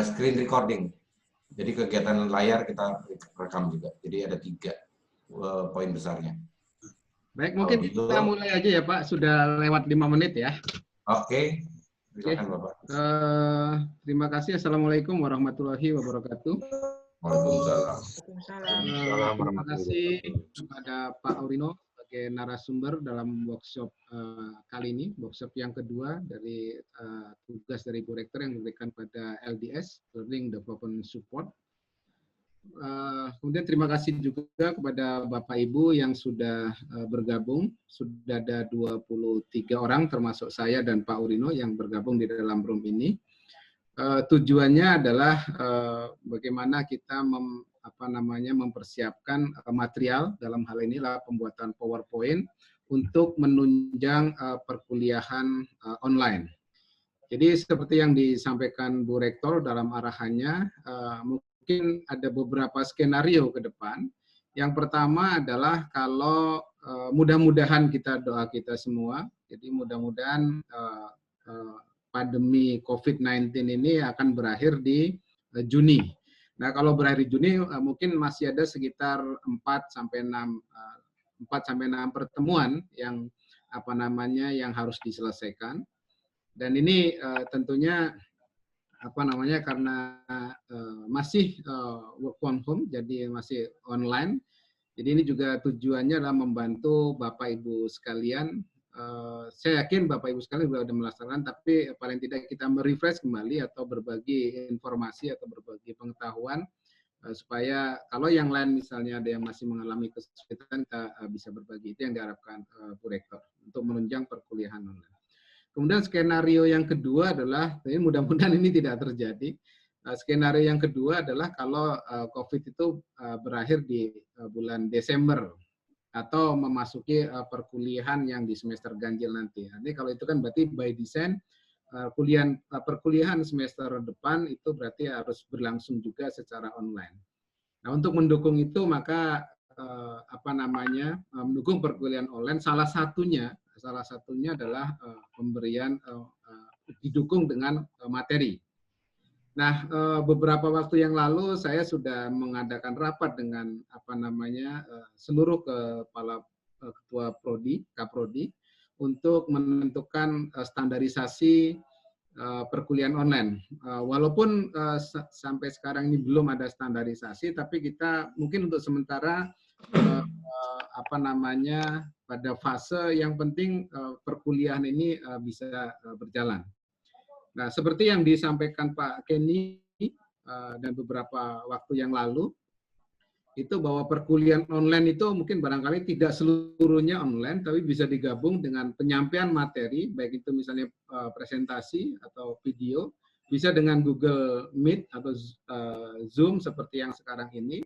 screen recording. Jadi kegiatan layar kita rekam juga. Jadi ada 3 poin besarnya. Baik, mungkin kita mulai aja ya Pak. Sudah lewat 5 menit ya. Oke. Silakan Bapak. Terima kasih. Assalamualaikum warahmatullahi wabarakatuh. Waalaikumsalam. Terima kasih kepada Pak Aurino sebagai narasumber dalam workshop kali ini, workshop yang kedua dari tugas dari Bu Rektor yang diberikan pada LDS, Learning Development Support. Kemudian terima kasih juga kepada Bapak Ibu yang sudah bergabung. Sudah ada 23 orang termasuk saya dan Pak Aurino yang bergabung di dalam room ini. Tujuannya adalah bagaimana kita mempersiapkan material, dalam hal inilah pembuatan PowerPoint untuk menunjang perkuliahan online. Jadi seperti yang disampaikan Bu Rektor dalam arahannya, mungkin ada beberapa skenario ke depan. Yang pertama adalah kalau mudah-mudahan doa kita semua, jadi mudah-mudahan pandemi COVID-19 ini akan berakhir di Juni. Nah, kalau berakhir di Juni mungkin masih ada sekitar 4 sampai 6 pertemuan yang yang harus diselesaikan. Dan ini tentunya karena masih work from home, jadi masih online. Jadi ini juga tujuannya adalah membantu Bapak Ibu sekalian. Saya yakin Bapak Ibu sekalian sudah melaksanakan, tapi paling tidak kita merefresh kembali atau berbagi informasi atau berbagi pengetahuan supaya kalau yang lain misalnya ada yang masih mengalami kesulitan, kita bisa berbagi. Itu yang diharapkan Bu Rektor untuk menunjang perkuliahan online. Kemudian skenario yang kedua adalah, mudah-mudahan ini tidak terjadi. Skenario yang kedua adalah kalau COVID itu berakhir di bulan Desember atau memasuki perkuliahan yang di semester ganjil nanti. Nanti kalau itu kan berarti by design perkuliahan semester depan itu berarti harus berlangsung juga secara online. Nah, untuk mendukung itu maka mendukung perkuliahan online salah satunya adalah pemberian didukung dengan materi. Nah, beberapa waktu yang lalu saya sudah mengadakan rapat dengan seluruh kepala ketua prodi, Kaprodi untuk menentukan standarisasi perkuliahan online. Walaupun sampai sekarang ini belum ada standarisasi, tapi kita mungkin untuk sementara pada fase yang penting perkuliahan ini bisa berjalan. Nah, seperti yang disampaikan Pak Kenny dan beberapa waktu yang lalu, itu bahwa perkuliahan online itu mungkin barangkali tidak seluruhnya online, tapi bisa digabung dengan penyampaian materi, baik itu misalnya presentasi atau video, bisa dengan Google Meet atau Zoom seperti yang sekarang ini,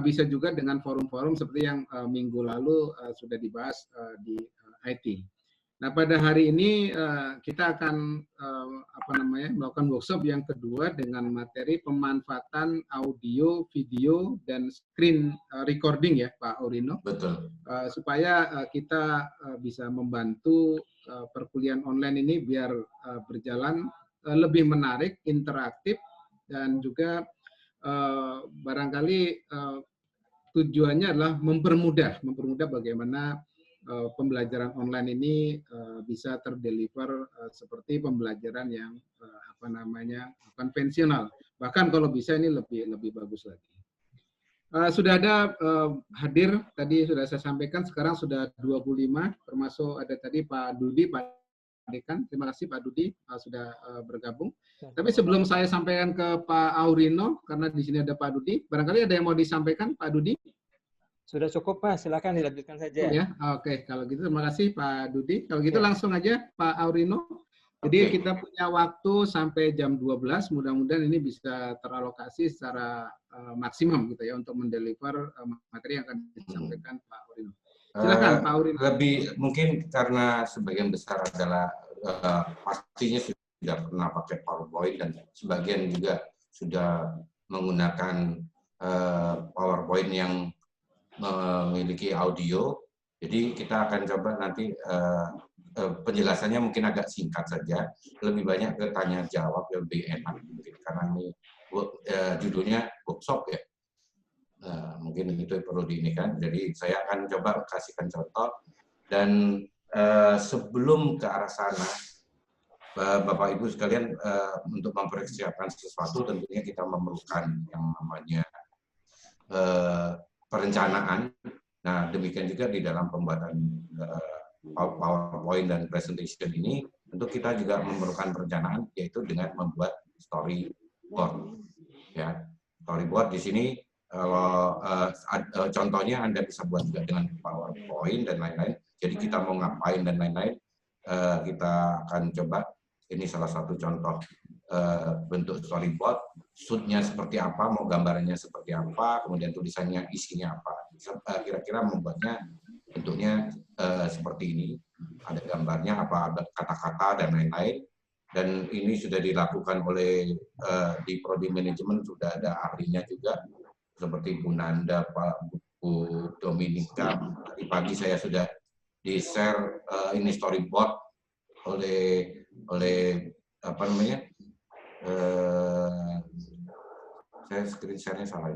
bisa juga dengan forum-forum seperti yang minggu lalu sudah dibahas di IT. Nah, pada hari ini kita akan melakukan workshop yang kedua dengan materi pemanfaatan audio, video, dan screen recording ya, Pak Aurino. Betul. Supaya kita bisa membantu perkuliahan online ini biar berjalan lebih menarik, interaktif, dan juga barangkali tujuannya adalah mempermudah bagaimana pembelajaran online ini bisa terdeliver seperti pembelajaran yang konvensional. Bahkan kalau bisa ini lebih bagus lagi. Sudah ada hadir, tadi sudah saya sampaikan, sekarang sudah 25, termasuk ada tadi Pak Dudi, Pak Dekan. Terima kasih Pak Dudi sudah bergabung. Tapi sebelum saya sampaikan ke Pak Aurino, karena di sini ada Pak Dudi, barangkali ada yang mau disampaikan Pak Dudi? Sudah cukup Pak, silakan dilanjutkan saja. Ya, oke. Kalau gitu terima kasih Pak Dudi. Kalau gitu langsung aja Pak Aurino. Jadi kita punya waktu sampai jam 12, mudah-mudahan ini bisa teralokasi secara maksimum gitu ya untuk mendeliver materi yang akan disampaikan Pak Aurino. Silakan Pak Aurino. Lebih mungkin karena sebagian besar adalah pastinya sudah pernah pakai PowerPoint dan sebagian juga sudah menggunakan PowerPoint yang memiliki audio, jadi kita akan coba nanti penjelasannya mungkin agak singkat saja, lebih banyak ke tanya jawab, lebih enak mungkin karena ini judulnya workshop ya. Mungkin itu perlu diinikan. Jadi saya akan coba kasihkan contoh, dan sebelum ke arah sana, Bapak Ibu sekalian, untuk mempersiapkan sesuatu tentunya kita memerlukan yang namanya perencanaan. Nah, demikian juga di dalam pembuatan PowerPoint dan presentation ini, tentu kita juga memerlukan perencanaan, yaitu dengan membuat storyboard. Ya, storyboard di sini kalau contohnya Anda bisa buat juga dengan PowerPoint dan lain-lain. Jadi kita mau ngapain dan lain-lain, kita akan coba. Ini salah satu contoh bentuk storyboard. Shoot-nya seperti apa, mau gambarnya seperti apa, kemudian tulisannya isinya apa. Kira-kira membuatnya bentuknya seperti ini. Ada gambarnya, apa, ada kata-kata dan lain-lain. Dan ini sudah dilakukan oleh di Prodi Manajemen, sudah ada ahlinya juga, seperti Bu Nanda, Pak Bu Dominika. Tadi pagi saya sudah di-share ini storyboard oleh apa namanya, saya screen share-nya salah.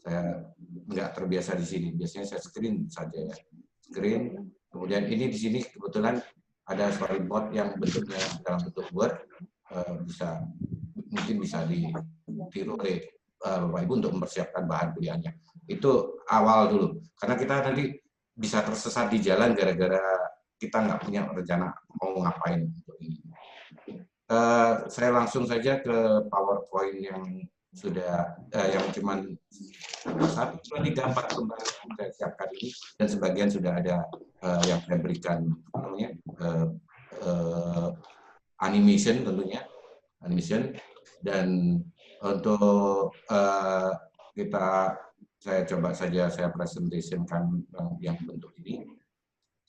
Saya nggak terbiasa di sini. Biasanya saya screen saja ya. Screen. Kemudian ini di sini kebetulan ada storyboard yang bentuknya dalam bentuk Word, mungkin bisa ditiru oleh Bapak Ibu untuk mempersiapkan bahan kuliahnya. Itu awal dulu, karena kita nanti bisa tersesat di jalan gara-gara kita nggak punya rencana mau ngapain untuk ini. Saya langsung saja ke PowerPoint yang sudah yang cuman satu cuma 3-4 lembar yang saya siapkan ini, dan sebagian sudah ada yang saya berikan apa namanya, animation tentunya, animation. Dan untuk saya coba saja saya presentationkan yang bentuk ini.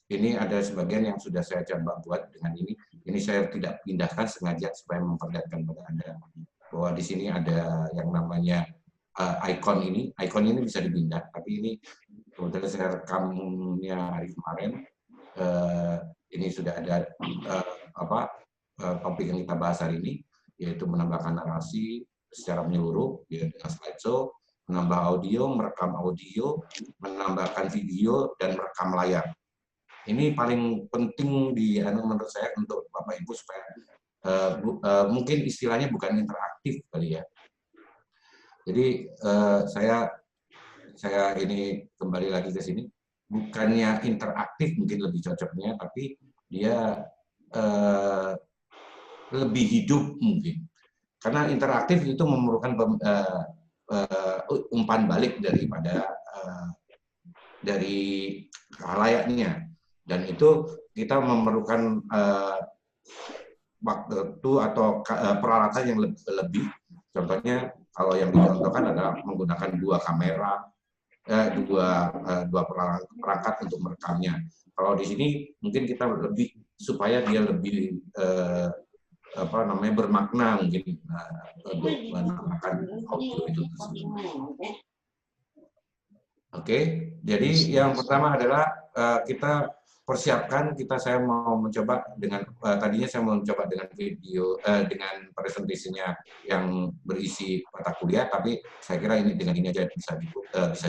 Ini ada sebagian yang sudah saya coba buat dengan ini. Ini saya tidak pindahkan sengaja supaya memperlihatkan kepada Anda bahwa di sini ada yang namanya icon ini. Icon ini bisa dipindah, tapi ini kebetulan saya rekamnya hari kemarin. Ini sudah ada topik yang kita bahas hari ini, yaitu menambahkan narasi secara menyeluruh dengan slideshow, menambah audio, merekam audio, menambahkan video, dan merekam layar. Ini paling penting menurut saya untuk Bapak Ibu supaya mungkin istilahnya bukan interaktif kali ya. Jadi saya ini kembali lagi ke sini, bukannya interaktif mungkin lebih cocoknya, tapi dia lebih hidup mungkin. Karena interaktif itu memerlukan umpan balik daripada dari halayaknya. Dan itu kita memerlukan waktu atau peralatan yang lebih. Contohnya kalau yang dicontohkan adalah menggunakan dua kamera, dua perangkat untuk merekamnya. Kalau di sini mungkin kita lebih supaya dia lebih bermakna mungkin untuk menambahkan audio itu. Oke, jadi yang pertama adalah kita persiapkan, saya mau mencoba dengan tadinya saya mau mencoba dengan video dengan presentasinya yang berisi mata kuliah, tapi saya kira ini dengan ini aja bisa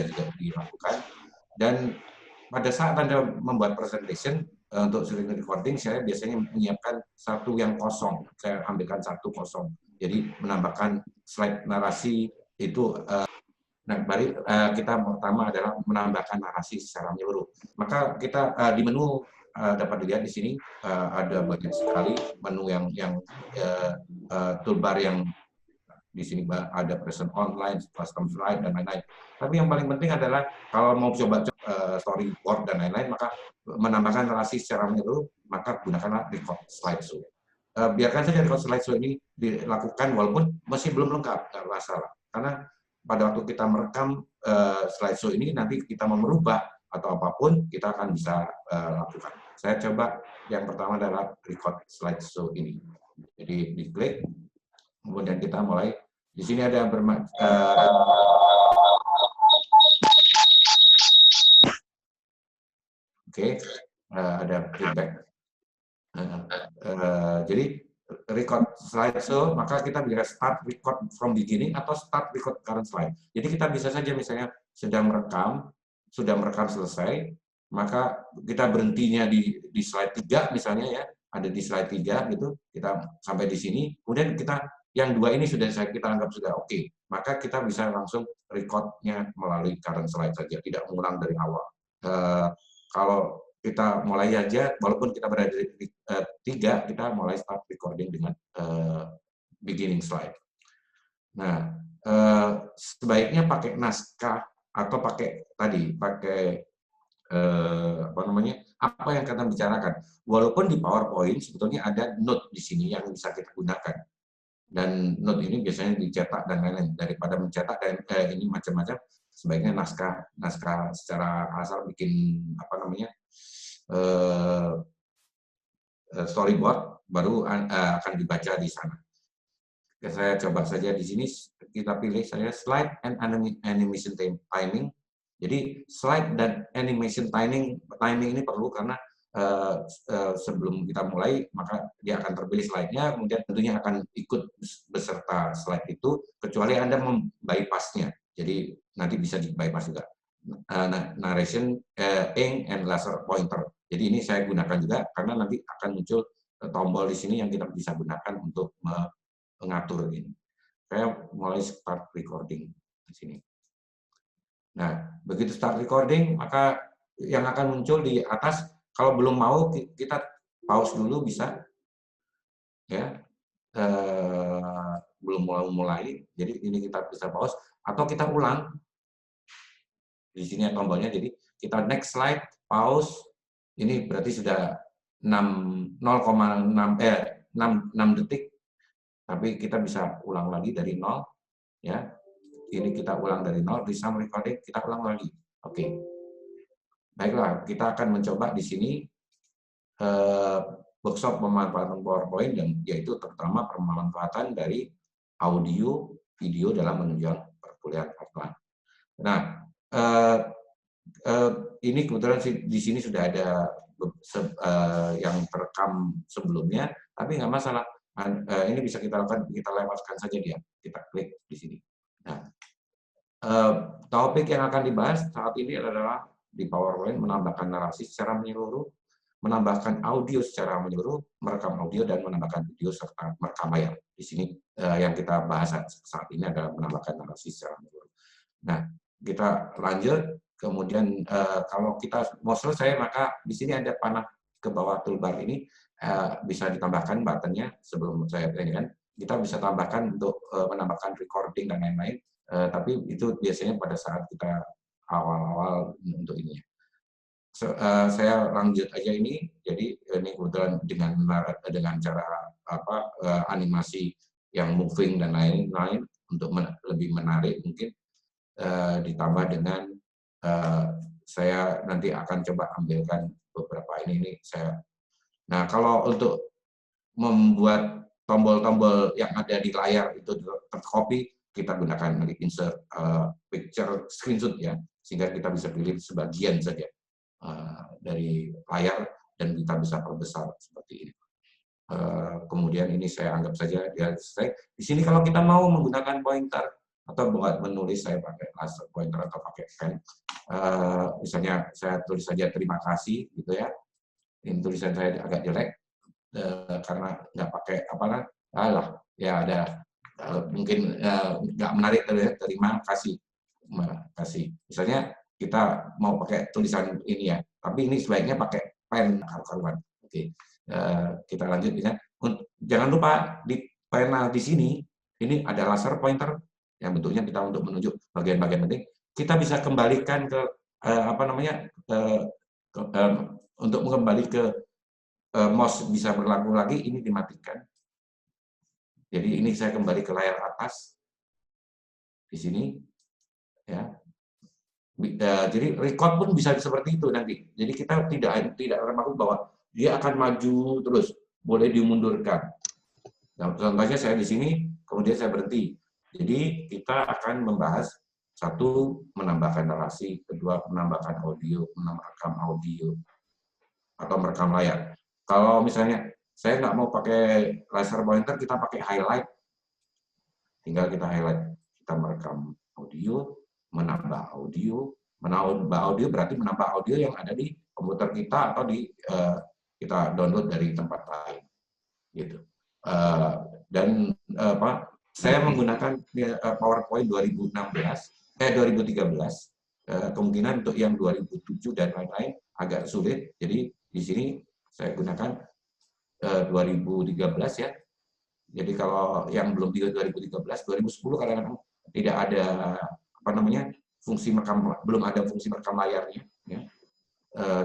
juga dilakukan. Dan pada saat Anda membuat presentation untuk screen recording, saya biasanya menyiapkan satu yang kosong, saya ambilkan satu kosong, jadi menambahkan slide narasi itu. Nah, kita pertama adalah menambahkan narasi secara menyeluruh. Maka kita di menu dapat dilihat di sini ada banyak sekali menu yang toolbar yang di sini ada present online, custom slide dan lain-lain. Tapi yang paling penting adalah kalau mau coba storyboard dan lain-lain, maka menambahkan narasi secara menyeluruh, maka gunakanlah record slideshow. Biarkan saja record slideshow ini dilakukan walaupun masih belum lengkap, nggak masalah. Karena pada waktu kita merekam slideshow ini, nanti kita mau merubah atau apapun, kita akan bisa lakukan. Saya coba yang pertama adalah record slideshow ini. Jadi diklik, kemudian kita mulai. Di sini ada ada feedback. Jadi record slideshow, maka kita bisa start record from beginning atau start record current slide. Jadi kita bisa saja misalnya sudah merekam selesai, maka kita berhentinya di slide 3 misalnya ya, ada di slide 3 gitu, kita sampai di sini, kemudian kita yang 2 ini sudah kita anggap sudah oke, maka kita bisa langsung recordnya melalui current slide saja, tidak mengulang dari awal. Kalau kita mulai aja, walaupun kita berada di 3, kita mulai start recording dengan beginning slide. Nah, sebaiknya pakai naskah atau pakai apa yang kita bicarakan. Walaupun di PowerPoint sebetulnya ada note di sini yang bisa kita gunakan. Dan note ini biasanya dicetak dan lain-lain. Daripada mencetak dan ini macam-macam, sebaiknya naskah secara asal bikin storyboard baru akan dibaca di sana. Saya coba saja di sini, kita pilih saya slide and animation timing. Jadi slide dan animation timing ini perlu karena sebelum kita mulai maka dia akan terpilih slide-nya, kemudian tentunya akan ikut beserta slide itu kecuali Anda membypassnya. Jadi nanti bisa di bypass juga. Narration, ink, and laser pointer. Jadi ini saya gunakan juga karena nanti akan muncul tombol di sini yang kita bisa gunakan untuk mengatur ini. Saya mulai start recording di sini. Nah, begitu start recording, maka yang akan muncul di atas, kalau belum mau kita pause dulu bisa, ya. Belum mulai, jadi ini kita bisa pause atau kita ulang. Di sini tombolnya, jadi kita next slide, pause. Ini berarti sudah 6 detik, tapi kita bisa ulang lagi dari 0, ya. Ini kita ulang dari 0, resume recording, kita ulang lagi. Oke. Baiklah, kita akan mencoba di sini workshop pemanfaatan PowerPoint, dan yaitu terutama pemanfaatan dari audio, video dalam menunjang perkuliahan offline. Nah, ini kebetulan di sini sudah ada yang terekam sebelumnya, tapi nggak masalah. Ini bisa kita lakukan, kita lewatkan saja dia. Kita klik di sini. Nah, topik yang akan dibahas saat ini adalah di PowerPoint menambahkan narasi secara menyeluruh, menambahkan audio secara menyeluruh, merekam audio dan menambahkan video serta merekam layar. Di sini yang kita bahas saat ini adalah menambahkan narasi secara menyeluruh. Nah, kita lanjut. Kemudian kalau kita mau selesai, maka di sini ada panah ke bawah toolbar ini, bisa ditambahkan buttonnya sebelum saya ini kan. Kita bisa tambahkan untuk menambahkan recording dan lain-lain. Tapi itu biasanya pada saat kita awal-awal untuk ini. Saya lanjut aja ini. Jadi ini kebetulan dengan cara animasi yang moving dan lain-lain untuk lebih menarik mungkin, ditambah dengan saya nanti akan coba ambilkan beberapa ini saya. Nah, kalau untuk membuat tombol-tombol yang ada di layar itu tercopy, kita gunakan insert picture screenshot ya, sehingga kita bisa pilih sebagian saja dari layar dan kita bisa perbesar seperti ini. Kemudian ini saya anggap saja dia selesai. Di sini kalau kita mau menggunakan pointer atau buat menulis, saya pakai laser pointer atau pakai pen. Misalnya saya tulis saja terima kasih gitu ya. Ini tulisan saya agak jelek karena nggak pakai ya ada mungkin nggak menarik, terima kasih. Misalnya kita mau pakai tulisan ini ya, tapi ini sebaiknya pakai pen karuan. Oke, kita lanjut ya. Jangan lupa di panel di sini ini ada laser pointer yang bentuknya kita untuk menunjuk bagian-bagian penting. Kita bisa kembalikan ke untuk kembali ke mouse bisa berlaku lagi, ini dimatikan. Jadi ini saya kembali ke layar atas di sini ya. Jadi record pun bisa seperti itu nanti. Jadi kita tidak bermaksud bahwa dia akan maju terus, boleh dimundurkan. Nah, contohnya saya di sini, kemudian saya berhenti. Jadi kita akan membahas satu, menambahkan narasi, kedua merekam audio atau merekam layar. Kalau misalnya saya nggak mau pakai laser pointer, kita pakai highlight. Tinggal kita highlight, kita merekam audio, menambah audio berarti menambah audio yang ada di komputer kita atau di kita download dari tempat lain, gitu. Dan saya menggunakan PowerPoint 2013, kemungkinan untuk yang 2007 dan lain-lain agak sulit. Jadi di sini saya gunakan 2013 ya. Jadi kalau yang belum 2013, 2010 kadang-kadang tidak ada fungsi merekam, belum ada fungsi merekam layarnya. Ya.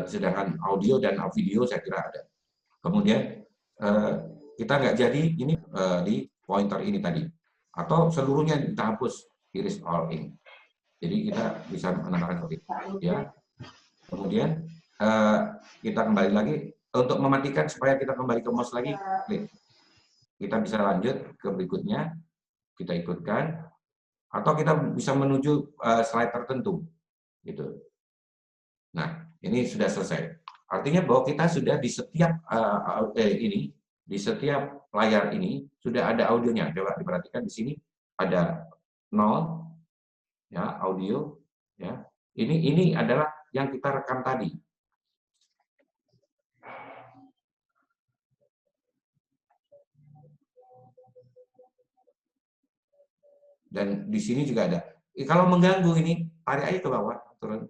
Sedangkan audio dan video saya kira ada. Kemudian kita nggak jadi ini di pointer ini tadi, atau seluruhnya kita hapus erase all ink. Jadi kita bisa menambahkan seperti itu. Ya. Kemudian kita kembali lagi untuk mematikan supaya kita kembali ke mouse lagi, klik. Kita bisa lanjut ke berikutnya, kita ikutkan, atau kita bisa menuju slide tertentu, gitu. Nah, ini sudah selesai. Artinya bahwa kita sudah di setiap di setiap layar ini sudah ada audionya. Coba diperhatikan di sini ada 0, ya audio, ya. Ini adalah yang kita rekam tadi. Dan di sini juga ada. Kalau mengganggu ini, tarik aja ke bawah, turun.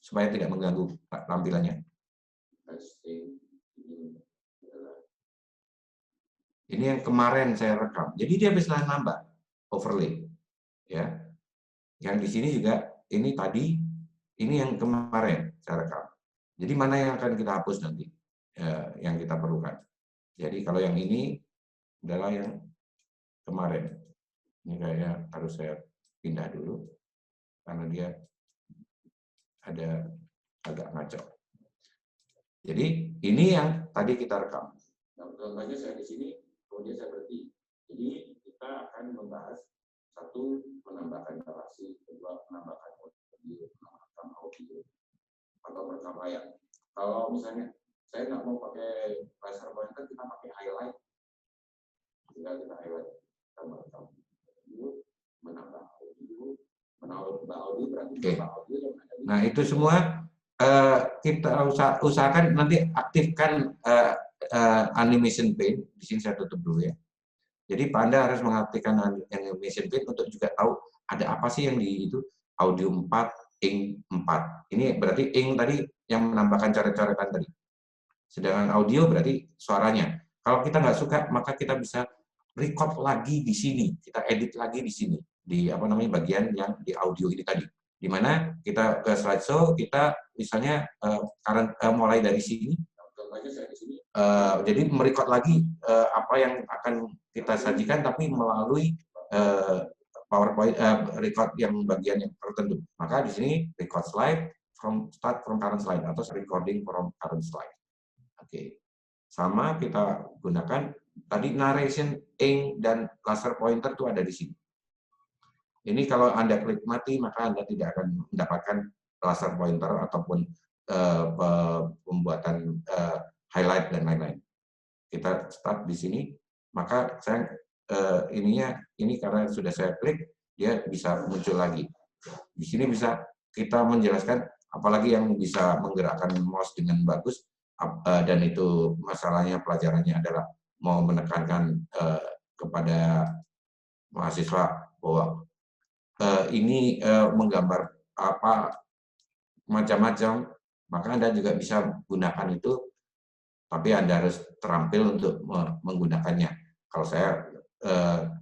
Supaya tidak mengganggu tampilannya. Ini yang kemarin saya rekam. Jadi dia bisa nambah overlay. Ya. Yang di sini juga, ini tadi, ini yang kemarin saya rekam. Jadi mana yang akan kita hapus nanti? Yang kita perlukan. Jadi kalau yang ini adalah yang kemarin. Ini kayaknya harus saya pindah dulu karena dia ada agak ngaco. Jadi ini yang tadi kita rekam. Nah, contohnya saya di sini, kemudian saya berhenti. Jadi kita akan membahas satu, menambahkan narasi, kedua menambahkan audio, menambahkan audio, atau merekam layar. Kalau misalnya saya nggak mau pakai laser pointer, kita pakai highlight. Tinggal kita highlight, kita merekam audio, menambah audio berarti menambah audio yang ada di. Nah itu semua kita usahakan nanti aktifkan animation pane. Di sini saya tutup dulu ya. Jadi Anda harus mengaktifkan animation pane untuk juga tahu ada apa sih yang di itu audio 4, ink 4. Ini berarti ink tadi yang menambahkan coret-coretan tadi. Sedangkan audio berarti suaranya. Kalau kita nggak suka, maka kita bisa record lagi di sini. Kita edit lagi di sini. Di bagian yang di audio ini tadi. Di mana kita ke slideshow, kita misalnya mulai dari sini. Contohnya saya di sini. Jadi merecord lagi apa yang akan kita sajikan, tapi melalui PowerPoint record yang bagian yang tertentu. Maka di sini record slide start from current slide atau recording from current slide. Oke. Sama kita gunakan tadi narration, ink dan laser pointer itu ada di sini. Ini kalau Anda klik mati, maka Anda tidak akan mendapatkan laser pointer ataupun pembuatan highlight dan lain-lain. Kita start di sini, maka saya ini karena sudah saya klik, dia bisa muncul lagi. Di sini bisa kita menjelaskan, apalagi yang bisa menggerakkan mouse dengan bagus, dan itu masalahnya pelajarannya adalah mau menekankan kepada mahasiswa bahwa ini menggambar apa macam-macam, maka Anda juga bisa gunakan itu, tapi Anda harus terampil untuk menggunakannya. Kalau saya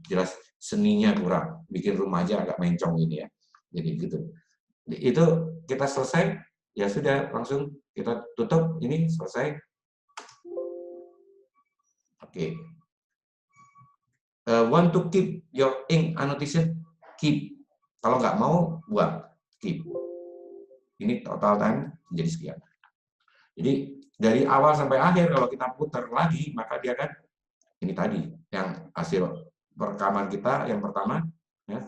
jelas seninya kurang, bikin rumah aja agak mencong ini ya. Jadi gitu. Itu kita selesai, ya sudah langsung kita tutup, ini selesai. Oke. Want to keep your ink annotation? Keep. Kalau nggak mau, buang. Keep. Ini total time menjadi sekian. Jadi dari awal sampai akhir kalau kita putar lagi, maka dia kan ini tadi yang hasil rekaman kita yang pertama, ya.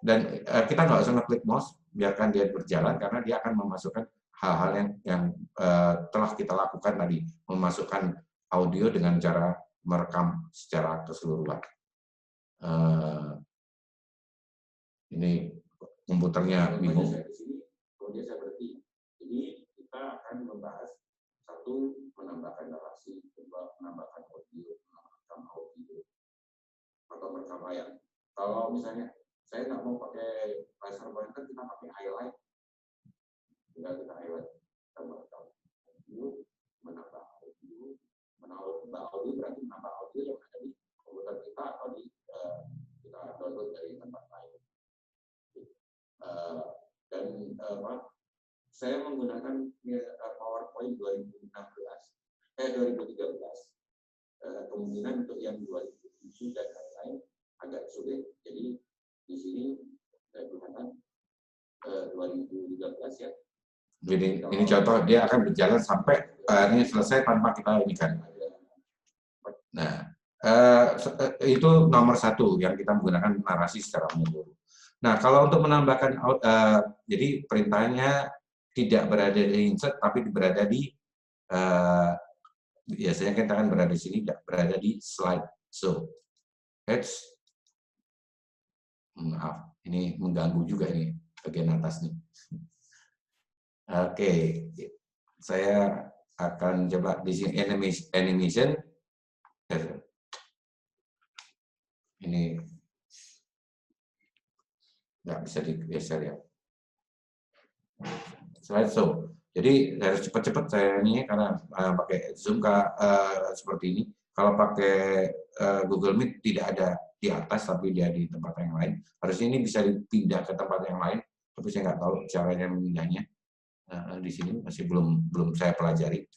Dan kita nggak usah ngeklik mouse, biarkan dia berjalan karena dia akan memasukkan hal-hal yang telah kita lakukan tadi, memasukkan audio dengan cara merekam secara keseluruhan. Ini komputernya bingung. Kemudian saya berhenti. Jadi kita akan membahas satu, menambahkan narasi, kedua menambahkan audio, merekam audio atau merekam layar. Kalau misalnya saya nggak mau pakai laser pointer, kita pakai highlight. Tinggal kita highlight, kita merekam audio, menambah audio berarti menambah audio yang ada di komputer kita atau di kita download dari tempat lain. Dan saya menggunakan PowerPoint 2013, kemungkinan untuk yang 2007 dan lain-lain agak sulit. Jadi di sini saya gunakan 2013 ya. Jadi ini contoh, dia akan berjalan sampai ini selesai tanpa kita ini kan. Nah, itu nomor satu yang kita menggunakan narasi secara menyeluruh. Nah, kalau untuk menambahkan, jadi perintahnya tidak berada di insert, tapi berada di, biasanya kita akan berada di sini, tidak berada di slide. So, maaf, ini mengganggu juga ini bagian atas nih. Oke, saya akan coba di sini animation. Ini nggak bisa digeser ya. Slideshow. Jadi harus cepat-cepat saya ini karena pakai Zoom seperti ini. Kalau pakai Google Meet tidak ada di atas, tapi dia di tempat yang lain. Harusnya ini bisa dipindah ke tempat yang lain, tapi saya nggak tahu caranya memindahnya. Di sini masih belum saya pelajari.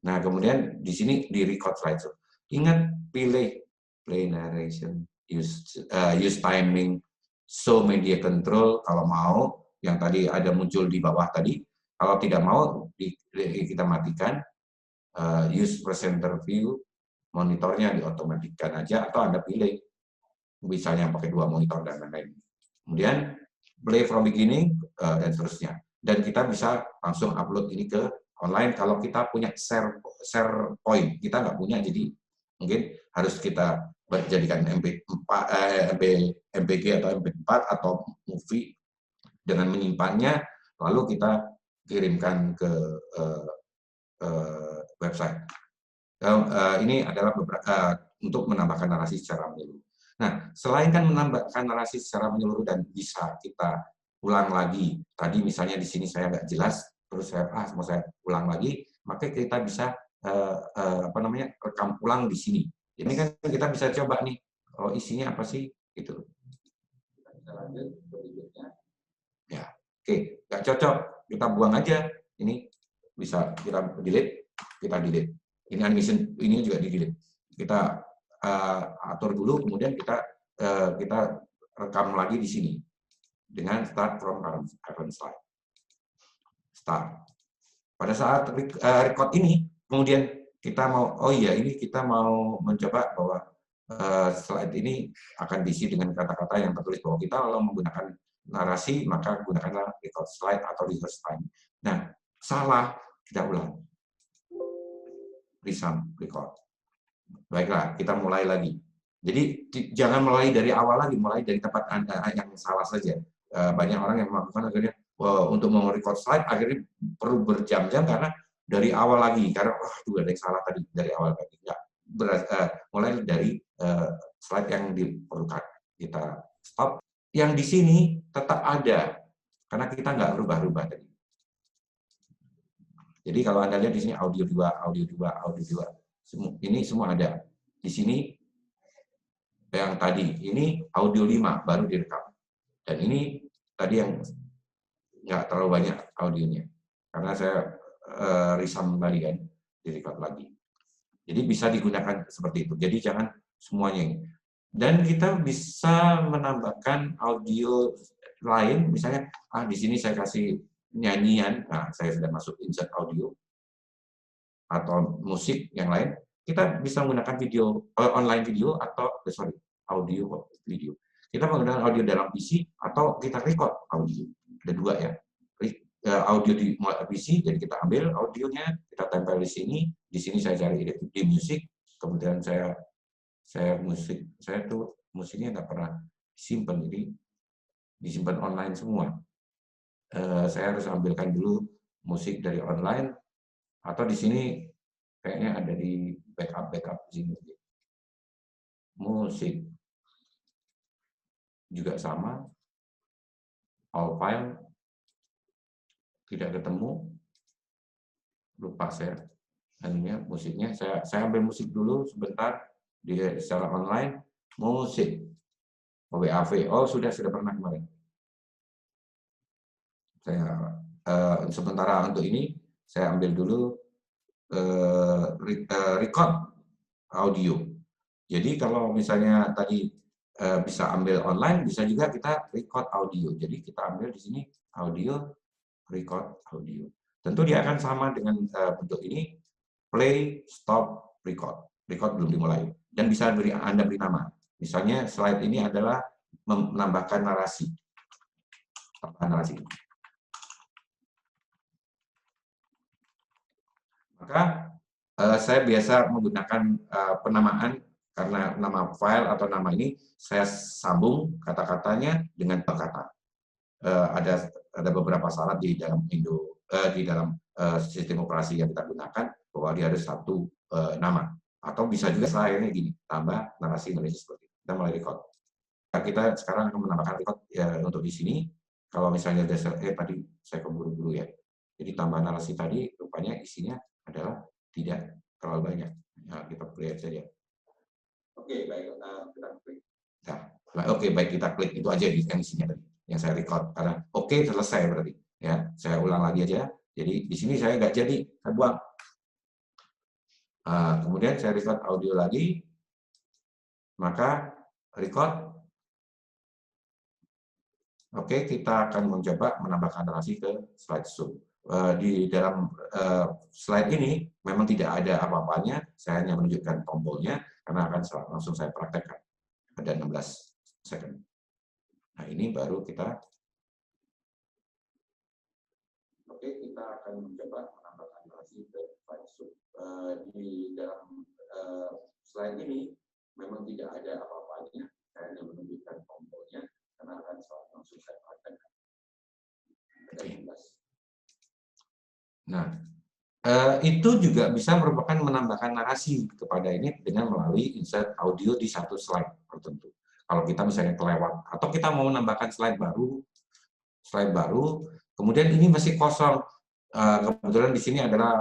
Nah, kemudian di sini di record slideshow. Ingat, pilih play narration, use timing, show media control kalau mau, yang tadi ada muncul di bawah tadi. Kalau tidak mau, kita matikan. Use presenter view, monitornya diotomatikkan aja, atau Anda pilih. Misalnya pakai 2 monitor dan lain-lain. Kemudian, play from beginning, dan seterusnya. Dan kita bisa langsung upload ini ke online kalau kita punya share point. Kita nggak punya, jadi mungkin harus kita jadikan MPG atau MP4 atau movie dengan menyimpannya, lalu kita kirimkan ke website. Ini adalah beberapa untuk menambahkan narasi secara menyeluruh. Nah, selain kan menambahkan narasi secara menyeluruh dan bisa kita ulang lagi. Tadi misalnya di sini saya nggak jelas, terus mau saya ulang lagi, maka kita bisa rekam ulang di sini. Ini kan kita bisa coba nih, oh isinya apa sih? Gitu. Kita bisa lanjut ke berikutnya. Ya, oke, nggak cocok, kita buang aja. Ini bisa kita delete, Ini animation ini juga di delete. Kita atur dulu, kemudian kita rekam lagi di sini dengan start from current slide. Start. Pada saat record ini, kemudian kita mau, oh iya ini kita mau mencoba bahwa slide ini akan diisi dengan kata-kata yang tertulis bahwa kita kalau menggunakan narasi, maka gunakanlah record slide atau rehearse time. Nah, salah, kita ulang. Resume, record. Baiklah, kita mulai lagi. Jadi jangan mulai dari awal lagi, mulai dari tempat Anda yang salah saja. Banyak orang yang melakukan akhirnya untuk merecord slide akhirnya perlu berjam-jam karena dari awal lagi, karena ada yang salah tadi dari awal lagi. Enggak, mulai dari slide yang diperlukan. Kita stop. Yang di sini tetap ada, karena kita nggak rubah-rubah tadi. Jadi kalau Anda lihat di sini audio 2, audio 2, audio 2. Ini semua ada. Di sini yang tadi, ini audio 5 baru direkam. Dan ini tadi yang nggak terlalu banyak audionya. Karena saya resume tadi kan, direkam lagi. Jadi bisa digunakan seperti itu. Jadi jangan semuanya. Dan kita bisa menambahkan audio lain, misalnya di sini saya kasih nyanyian, nah saya sudah masuk insert audio atau musik yang lain, kita bisa menggunakan video online video atau audio video. Kita menggunakan audio dalam PC atau kita record audio. Ada 2 ya. audio di PC, jadi kita ambil audionya, kita tempel di sini. Di sini saya cari di musik, kemudian saya tuh musiknya nggak pernah simpan, jadi disimpan online semua. Saya harus ambilkan dulu musik dari online, atau di sini kayaknya ada di backup di sini. Musik juga sama, all file tidak ketemu, lupa saya. Anunya musiknya saya ambil musik dulu sebentar secara online. Musik WAV, oh sudah pernah kemarin. Saya sementara untuk ini saya ambil dulu record audio. Jadi kalau misalnya tadi bisa ambil online, bisa juga kita record audio. Jadi kita ambil di sini audio, record audio. Tentu dia akan sama dengan bentuk ini, play, stop, record. Record belum dimulai. Dan bisa Anda beri nama. Misalnya slide ini adalah menambahkan narasi. Tambahkan narasi. Maka saya biasa menggunakan penamaan, karena nama file atau nama ini saya sambung kata-katanya dengan kata. Ada beberapa syarat di dalam sistem operasi yang kita gunakan, bahwa dia harus satu nama. Atau bisa juga lainnya gini, tambah narasi Indonesia seperti itu. Kita mulai record. Kita sekarang akan menambahkan record ya, untuk di sini. Kalau misalnya tadi saya keburu-buru ya. Jadi tambah narasi tadi rupanya isinya adalah tidak terlalu banyak. Nah, kita play saja. Oke, baik, kita klik. Nah, oke, baik, kita klik itu aja di isinya tadi yang saya record. Karena oke, selesai berarti. Ya, saya ulang lagi aja. Jadi di sini saya nggak jadi, saya buang. Kemudian saya record audio lagi, maka record. Oke, kita akan mencoba menambahkan narasi ke slideshow. Di dalam slide ini memang tidak ada apa-apanya, saya hanya menunjukkan tombolnya, karena akan langsung saya praktekkan. Ada 16 second. Nah, ini baru kita. Oke, kita akan mencoba menambahkan narasi ke slideshow. Di dalam slide ini memang tidak ada apa-apanya, saya hanya menunjukkan tombolnya, karena akan langsung saya praktekkan. Ada 16. Nah, itu juga bisa merupakan menambahkan narasi kepada ini dengan melalui insert audio di satu slide tertentu. Kalau kita misalnya kelewat, atau kita mau menambahkan slide baru, kemudian ini masih kosong. Kebetulan di sini adalah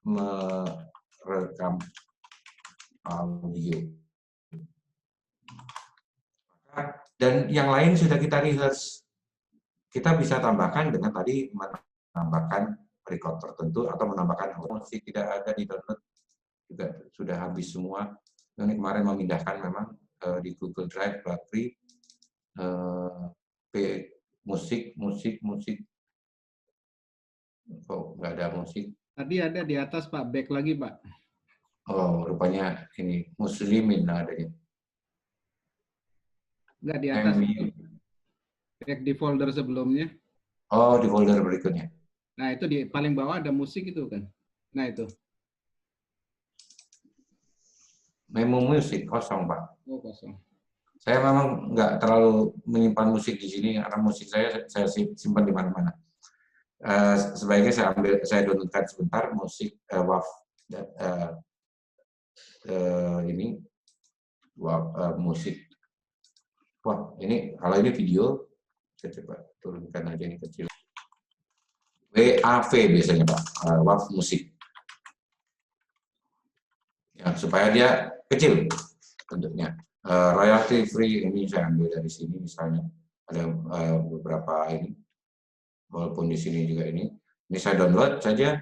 merekam audio. Dan yang lain sudah kita rehearse. Kita bisa tambahkan dengan tadi menambahkan record tertentu atau menambahkan musik tidak ada di download juga sudah habis semua. Ini kemarin memindahkan memang di Google Drive battery musik kok nggak ada musik. Tadi ada di atas Pak, back lagi Pak. Oh, rupanya ini Muslimin adanya. Nggak di atas. Back di folder sebelumnya. Oh, di folder berikutnya. Nah, itu di paling bawah ada musik itu kan. Nah, itu. Memo musik kosong, Pak. Oh, kosong. Saya memang nggak terlalu menyimpan musik di sini, karena musik saya simpan di mana-mana. Sebaiknya saya downloadkan sebentar musik WAV ini WAV musik. Wah, ini kalau ini video, saya coba turunkan aja ini kecil. WAV biasanya Pak, WAV musik. Ya, supaya dia kecil bentuknya. Royalty free ini saya ambil dari sini misalnya. Ada beberapa ini. Walaupun di sini juga ini. Ini saya download saja.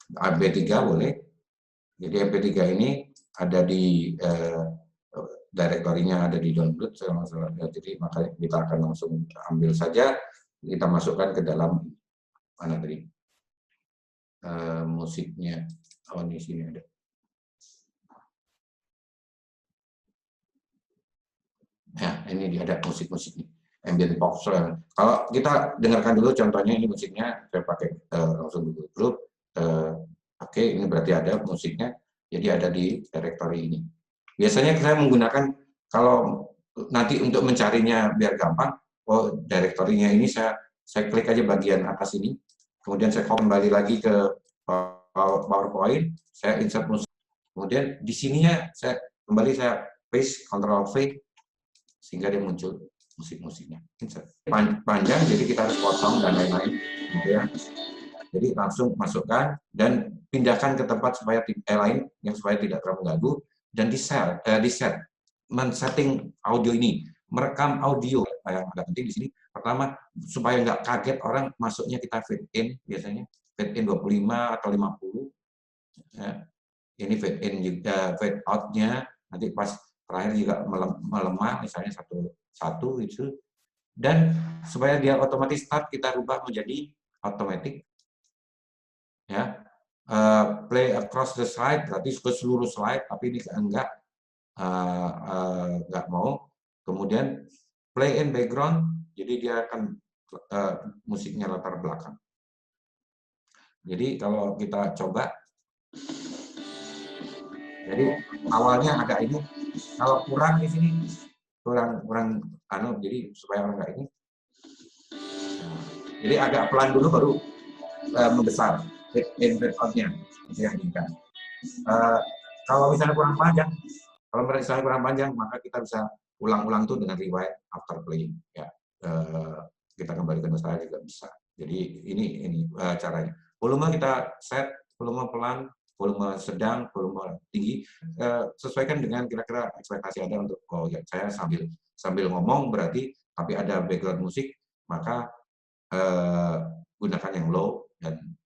MP3 boleh. Jadi MP3 ini ada di direktorinya, ada di download. Jadi makanya kita akan langsung ambil saja. Kita masukkan ke dalam mana tadi musiknya. Oh, di sini ada. Ya, ini dia ada musik-musik nih, ambient pop. Kalau kita dengarkan dulu contohnya, ini musiknya saya pakai langsung Google Group. Oke, ini berarti ada musiknya, jadi ada di directory ini. Biasanya saya menggunakan, kalau nanti untuk mencarinya biar gampang, directory-nya ini saya klik aja bagian atas ini, kemudian saya kembali lagi ke PowerPoint, saya insert musik, kemudian di sininya saya kembali, saya paste, Ctrl V, sehingga dia muncul musik-musiknya. Panjang, jadi kita harus potong dan lain-lain, gitu ya. Jadi langsung masukkan dan pindahkan ke tempat supaya lain yang supaya tidak terlalu mengganggu, dan di set men-setting audio ini, merekam audio yang agak penting di sini. Pertama, supaya nggak kaget orang masuknya, kita fade in, biasanya fade in 25 atau 50. Ya. Ini fade in juga, fade out-nya nanti pas terakhir juga melemah, misalnya satu itu. Dan supaya dia otomatis start, kita rubah menjadi automatic. Ya, play across the slide berarti ke seluruh slide, tapi ini enggak mau. Kemudian play in background, jadi dia akan musiknya latar belakang. Jadi kalau kita coba, jadi awalnya ada ini, kalau kurang di sini kurang jadi supaya orang nggak ini, jadi agak pelan dulu baru membesar in background-nya, itu yang diinginkan. Kalau misalnya kurang panjang, maka kita bisa ulang-ulang tuh dengan rewind after playing. Ya, kita kembali ke nostalgia juga bisa. Jadi ini caranya. Volume kita set, volume pelan, volume sedang, volume tinggi. Sesuaikan dengan kira-kira ekspektasi Anda untuk, oh ya saya sambil ngomong berarti, tapi ada background musik, maka gunakan yang low. Dan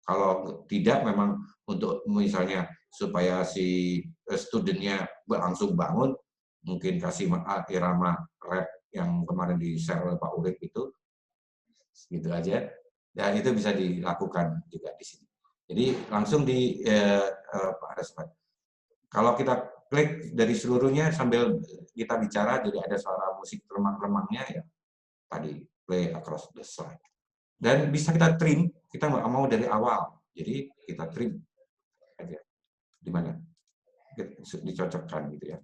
kalau tidak, memang untuk misalnya supaya si studentnya langsung bangun, mungkin kasih irama rap yang kemarin di-share oleh Pak Urip itu, gitu aja. Dan itu bisa dilakukan juga di sini. Jadi langsung di kalau kita klik dari seluruhnya sambil kita bicara, jadi ada suara musik remang-remangnya ya, tadi play across the slide. Dan bisa kita trim, kita nggak mau dari awal, jadi kita trim aja di mana dicocokkan gitu ya,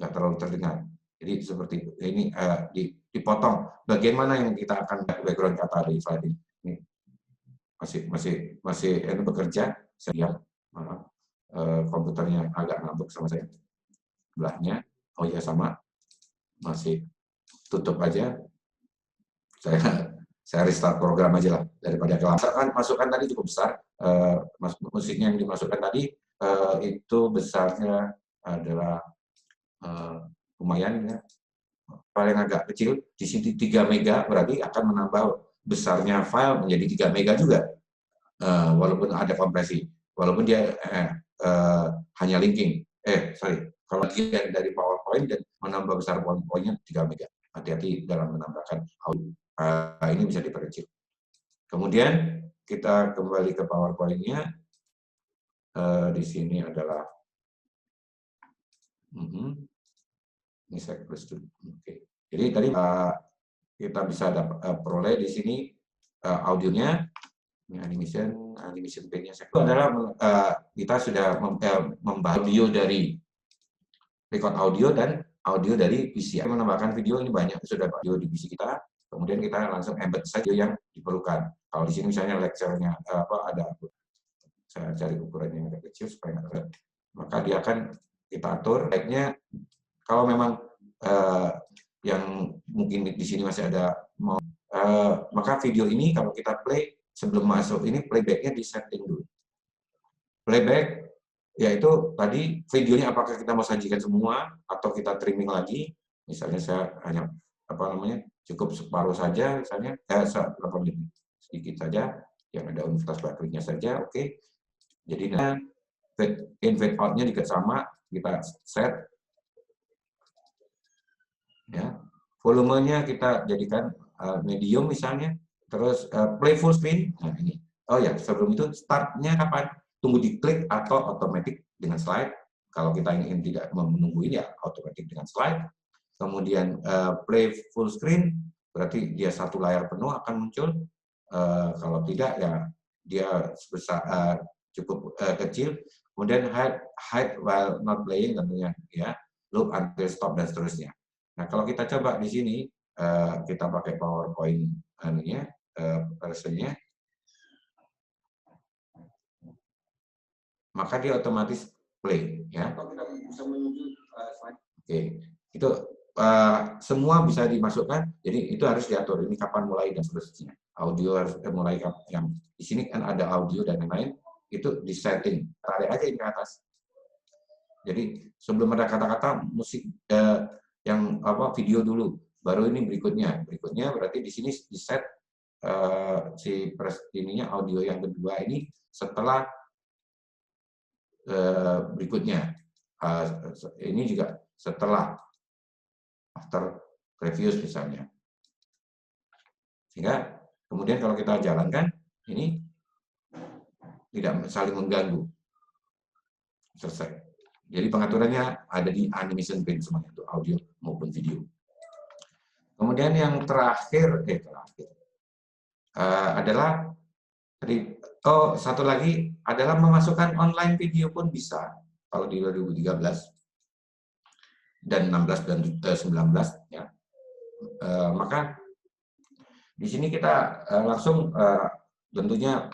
nggak terlalu terdengar. Jadi seperti ini, dipotong bagian mana yang kita akan background kata di slide ini. Ini masih ini bekerja, saya lihat, komputernya agak ngambek sama saya sebelahnya. Oh ya, sama, masih tutup aja. Saya restart program aja lah daripada kelamaan. Masukan tadi cukup besar, musiknya yang dimasukkan tadi itu besarnya adalah lumayan ya. Paling agak kecil di sini 3 mega, berarti akan menambah besarnya file menjadi 3 mega juga, walaupun ada kompresi, walaupun dia hanya linking. Kalau bagian dari PowerPoint dan menambah besar PowerPoint-nya 3 mega. Hati-hati dalam menambahkan audio. Ini bisa diperkecil. Kemudian kita kembali ke PowerPoint-nya. Di sini adalah ini saya plus dulu. Oke. Jadi tadi kita bisa peroleh di sini audionya, animation pane-nya. Itu adalah kita sudah membahas audio dari record audio dan audio dari PC. Menambahkan video, ini banyak sudah audio di PC kita. Kemudian kita langsung embed saja yang diperlukan. Kalau di sini misalnya lecture-nya ada, saya cari ukurannya yang agak kecil supaya nggak terlihat. Maka dia akan kita atur. Baiknya kalau memang yang mungkin di sini masih ada maka video ini kalau kita play sebelum masuk ini, playback-nya di setting dulu. Playback yaitu tadi videonya apakah kita mau sajikan semua atau kita trimming lagi. Misalnya saya hanya cukup separuh saja, misalnya 8 menit, sedikit saja yang ada universitas baterainya saja. Oke. Jadi fade in fade out-nya juga sama, kita set ya. Volumenya kita jadikan medium misalnya, terus play full screen. Nah ini. Oh ya, sebelum itu startnya kapan? Tunggu diklik atau otomatis dengan slide. Kalau kita ingin tidak menunggu ini ya otomatis dengan slide. kemudian play full screen, berarti dia satu layar penuh akan muncul. Kalau tidak ya dia sebesar cukup kecil. Kemudian hide while not playing tentunya ya, loop until stop dan seterusnya. Nah kalau kita coba di sini kita pakai PowerPoint versionnya, maka dia otomatis play ya. Kalau kita bisa menuju slide. Oke, itu semua bisa dimasukkan. Jadi itu harus diatur. Ini kapan mulai dan seterusnya. Audio harus mulai yang di sini kan ada audio dan lain-lain. Itu di setting, tarik aja ke atas. Jadi sebelum ada kata-kata musik yang video dulu, baru ini berikutnya berarti di sini di set ininya audio yang kedua ini setelah berikutnya, ini juga setelah after reviews misalnya, sehingga kemudian kalau kita jalankan ini tidak saling mengganggu. Selesai. Jadi pengaturannya ada di animation pane semuanya, itu audio maupun video. Kemudian yang terakhir adalah satu lagi adalah memasukkan online video pun bisa kalau di 2013 dan 16 dan 19 ya. Maka di sini kita langsung tentunya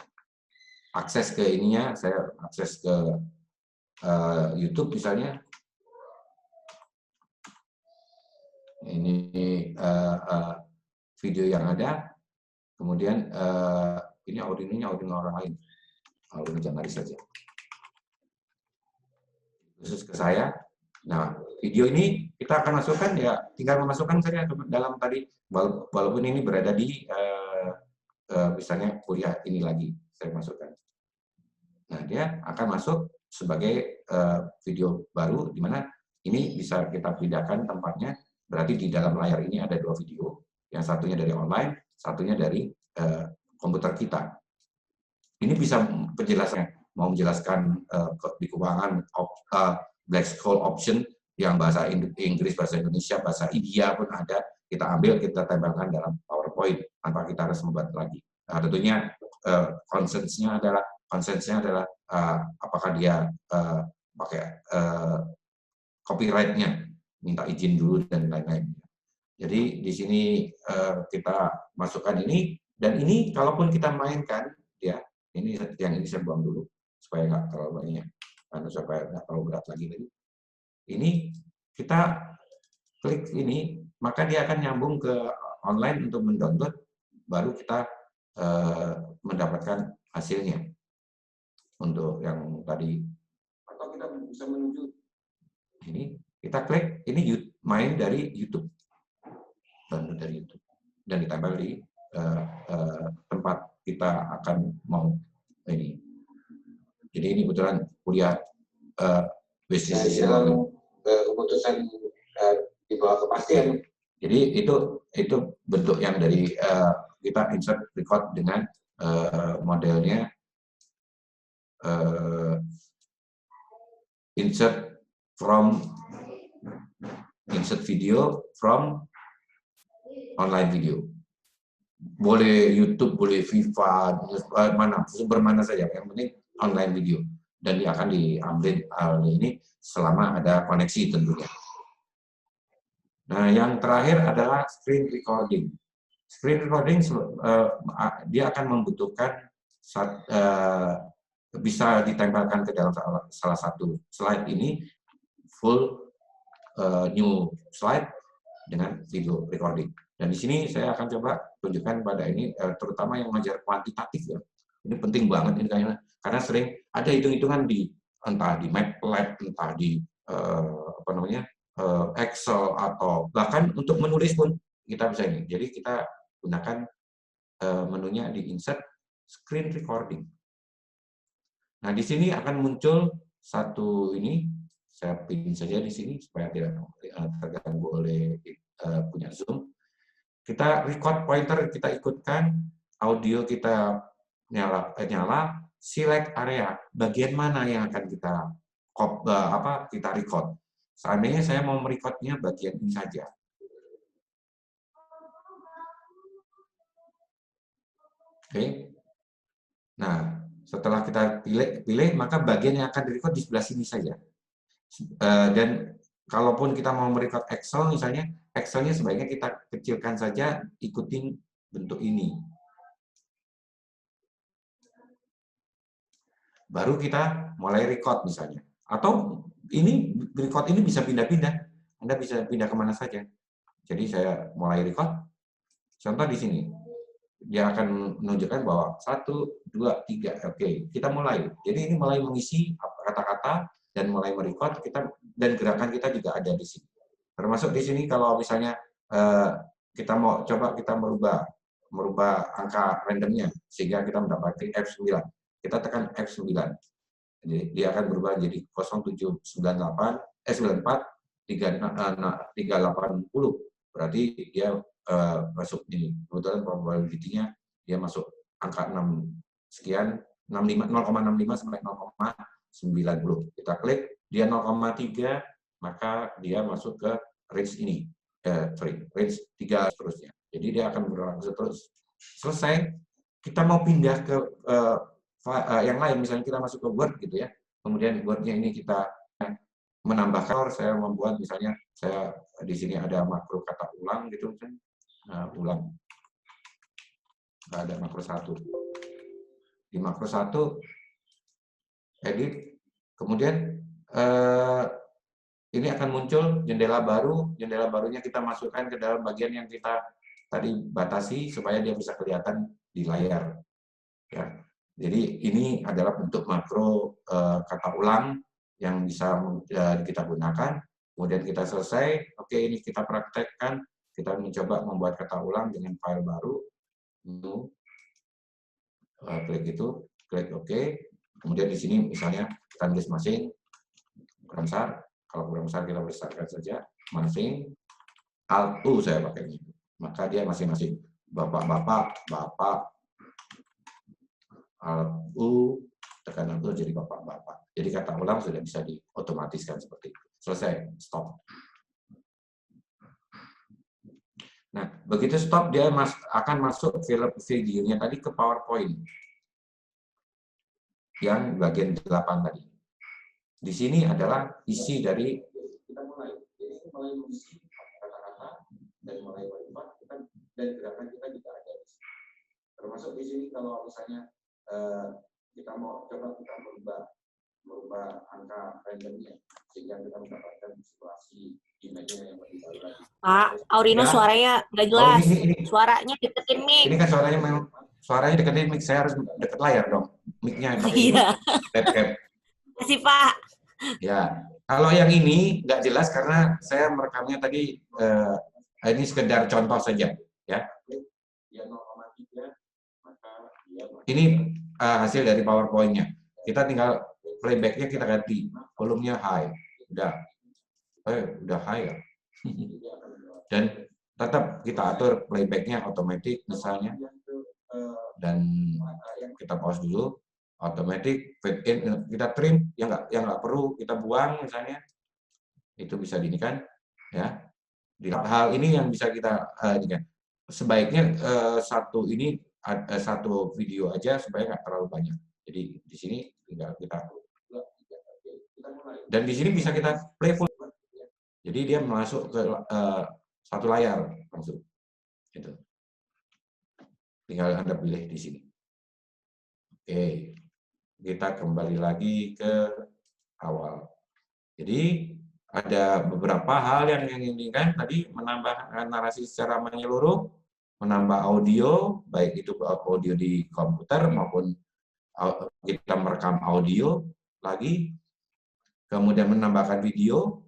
akses ke ininya, saya akses ke YouTube misalnya. Ini video yang ada, kemudian ini audionya orang lain, audio jurnalis saja. Khusus ke saya. Nah, video ini kita akan masukkan ya, tinggal memasukkan saja dalam tadi, walaupun ini berada di misalnya kuliah ini lagi saya masukkan. Nah, dia akan masuk sebagai video baru, di mana ini bisa kita pindahkan tempatnya. Berarti di dalam layar ini ada dua video, yang satunya dari online, satunya dari komputer kita. Ini bisa penjelasannya, mau menjelaskan di keuangan Black School option yang bahasa Inggris, bahasa Indonesia, bahasa India pun ada. Kita ambil, kita tempelkan dalam PowerPoint tanpa kita harus membuat lagi. Nah, tentunya konsensnya adalah apakah dia pakai copyright-nya, minta izin dulu dan lain-lain. Jadi di sini kita masukkan ini, dan ini kalaupun kita mainkan ya, ini yang ini saya buang dulu supaya nggak terlalu banyak, supaya nggak terlalu berat lagi. Ini kita klik ini, maka dia akan nyambung ke online untuk mendownload, baru kita mendapatkan hasilnya untuk yang tadi. Atau kita bisa menuju ini, kita klik ini main dari YouTube, download dari YouTube, dan ditempel di tempat kita akan mau ini. Jadi ini kebetulan kuliah bisnis keputusan di bawah kepastian. Jadi itu bentuk yang dari kita insert record dengan modelnya insert video from online video. Boleh YouTube, boleh Viva, sumber mana saja, yang penting online video. Dan dia akan diambil ini selama ada koneksi tentunya. Nah, yang terakhir adalah screen recording. Screen recording dia akan membutuhkan bisa ditempelkan ke dalam salah satu slide ini, full new slide dengan video recording. Dan di sini saya akan coba tunjukkan pada ini, terutama yang mengajar kuantitatif ya. Ini penting banget ini kayaknya, karena sering ada hitung-hitungan entah di MATLAB, entah di Excel, atau bahkan untuk menulis pun kita bisa ini. Jadi kita gunakan menunya di insert screen recording. Nah, di sini akan muncul satu ini, saya pin saja di sini supaya tidak terganggu oleh punya Zoom. Kita record pointer, kita ikutkan, audio kita nyala, select area, bagian mana yang akan kita record. Seandainya saya mau merecordnya bagian ini saja, Oke. Nah, setelah kita pilih, maka bagian yang akan direcord di sebelah sini saja. Dan kalaupun kita mau merecord Excel misalnya, Excelnya sebaiknya kita kecilkan saja, ikutin bentuk ini. Baru kita mulai record misalnya. Atau ini record ini bisa pindah-pindah. Anda bisa pindah kemana saja. Jadi saya mulai record. Contoh di sini. Dia akan menunjukkan bahwa 1, 2, 3. Oke, kita mulai. Jadi ini mulai mengisi kata-kata dan mulai merecord kita, dan gerakan kita juga ada di sini. Termasuk di sini kalau misalnya kita mau coba kita merubah angka randomnya sehingga kita mendapati F9. Kita tekan F9. Jadi dia akan berubah jadi 0798 94 380. Berarti dia masuk ini. Kebetulan probability-nya dia masuk angka 6 sekian, 0,65 sampai 0,90. Kita klik, dia 0,3, maka dia masuk ke range ini. Range 3 seterusnya. Jadi dia akan berlangsung terus. Selesai, kita mau pindah ke yang lain, misalnya kita masuk ke Word gitu ya. Kemudian Word-nya ini kita menambahkan, saya membuat misalnya saya di sini ada makro kata ulang gitu misalnya. Ulang. Ada makro 1. Di makro 1 edit, kemudian ini akan muncul jendela baru. Jendela barunya kita masukkan ke dalam bagian yang kita tadi batasi supaya dia bisa kelihatan di layar. Ya. Jadi ini adalah bentuk makro kata ulang yang bisa kita gunakan. Kemudian kita selesai. Oke, ini kita praktekkan. Kita mencoba membuat kata ulang dengan file baru. Klik itu, klik OK. Kemudian di sini misalnya kita tulis masing, kurang besar. Kalau kurang besar kita besarkan saja. Masing, Alt U saya pakai ini. Maka dia masing-masing. Bapak-bapak, bapak, Alt U, tekan Alt U jadi bapak-bapak. Jadi kata ulang sudah bisa diotomatiskan seperti itu. Selesai, stop. Nah, begitu stop, dia akan masuk videonya tadi ke PowerPoint. Yang bagian 8 tadi. Di sini adalah isi dari kita mulai. Jadi mulai mengisi kata-kata dan mulai berubah, dan gerakan kita juga ada di sini. Termasuk di sini kalau misalnya kita mau coba kita merubah angka randomnya sehingga kita mendapatkan situasi image-nya yang lebih baru lagi. Pak, Aurino ya. suaranya nggak jelas. Ini. Suaranya deketin mic. Ini kan suaranya deketin mic, saya harus deket layar dong. Mic-nya pakai Iya. webcam. Kasih Pak. Ya, kalau yang ini nggak jelas karena saya merekamnya tadi ini sekedar contoh saja, ya. Ini hasil dari PowerPoint-nya. Kita tinggal playback-nya kita ganti, volumenya high, udah high ya. Dan tetap kita atur playback-nya otomatis misalnya, dan kita pause dulu. Automatic fade in, kita trim yang nggak perlu kita buang misalnya, itu bisa diinikan ya. Di hal ini yang bisa kita sebaiknya satu video aja supaya nggak terlalu banyak. Jadi di sini tinggal kita dan di sini bisa kita play full. Jadi dia masuk ke satu layar langsung. Gitu. Tinggal Anda pilih di sini. Oke. Kita kembali lagi ke awal. Jadi ada beberapa hal yang diinginkan tadi, menambah narasi secara menyeluruh, menambah audio, baik itu audio di komputer maupun kita merekam audio lagi, kemudian menambahkan video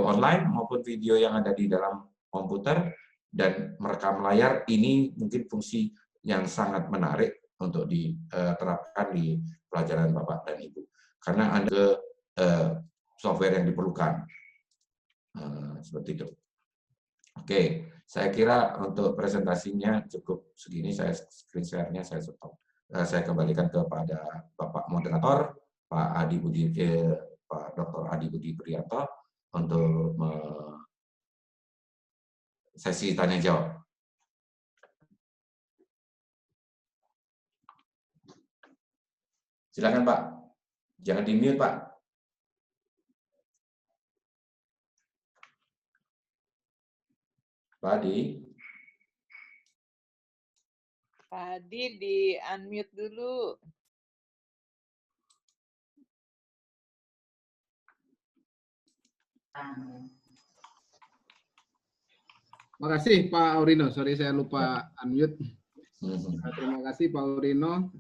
online maupun video yang ada di dalam komputer, dan merekam layar. Ini mungkin fungsi yang sangat menarik untuk diterapkan di pelajaran Bapak dan Ibu, karena ada software yang diperlukan seperti itu. Oke, saya kira untuk presentasinya cukup segini. Saya screen share-nya saya stop. Saya kembalikan kepada Bapak Moderator, Pak Dr. Adi Budi Prianto untuk sesi tanya jawab. Silakan Pak. Jangan di-mute Pak. Pak Adi. Pak Adi di unmute dulu. Makasih Pak Aurino, sorry saya lupa unmute. Terima kasih Pak Aurino.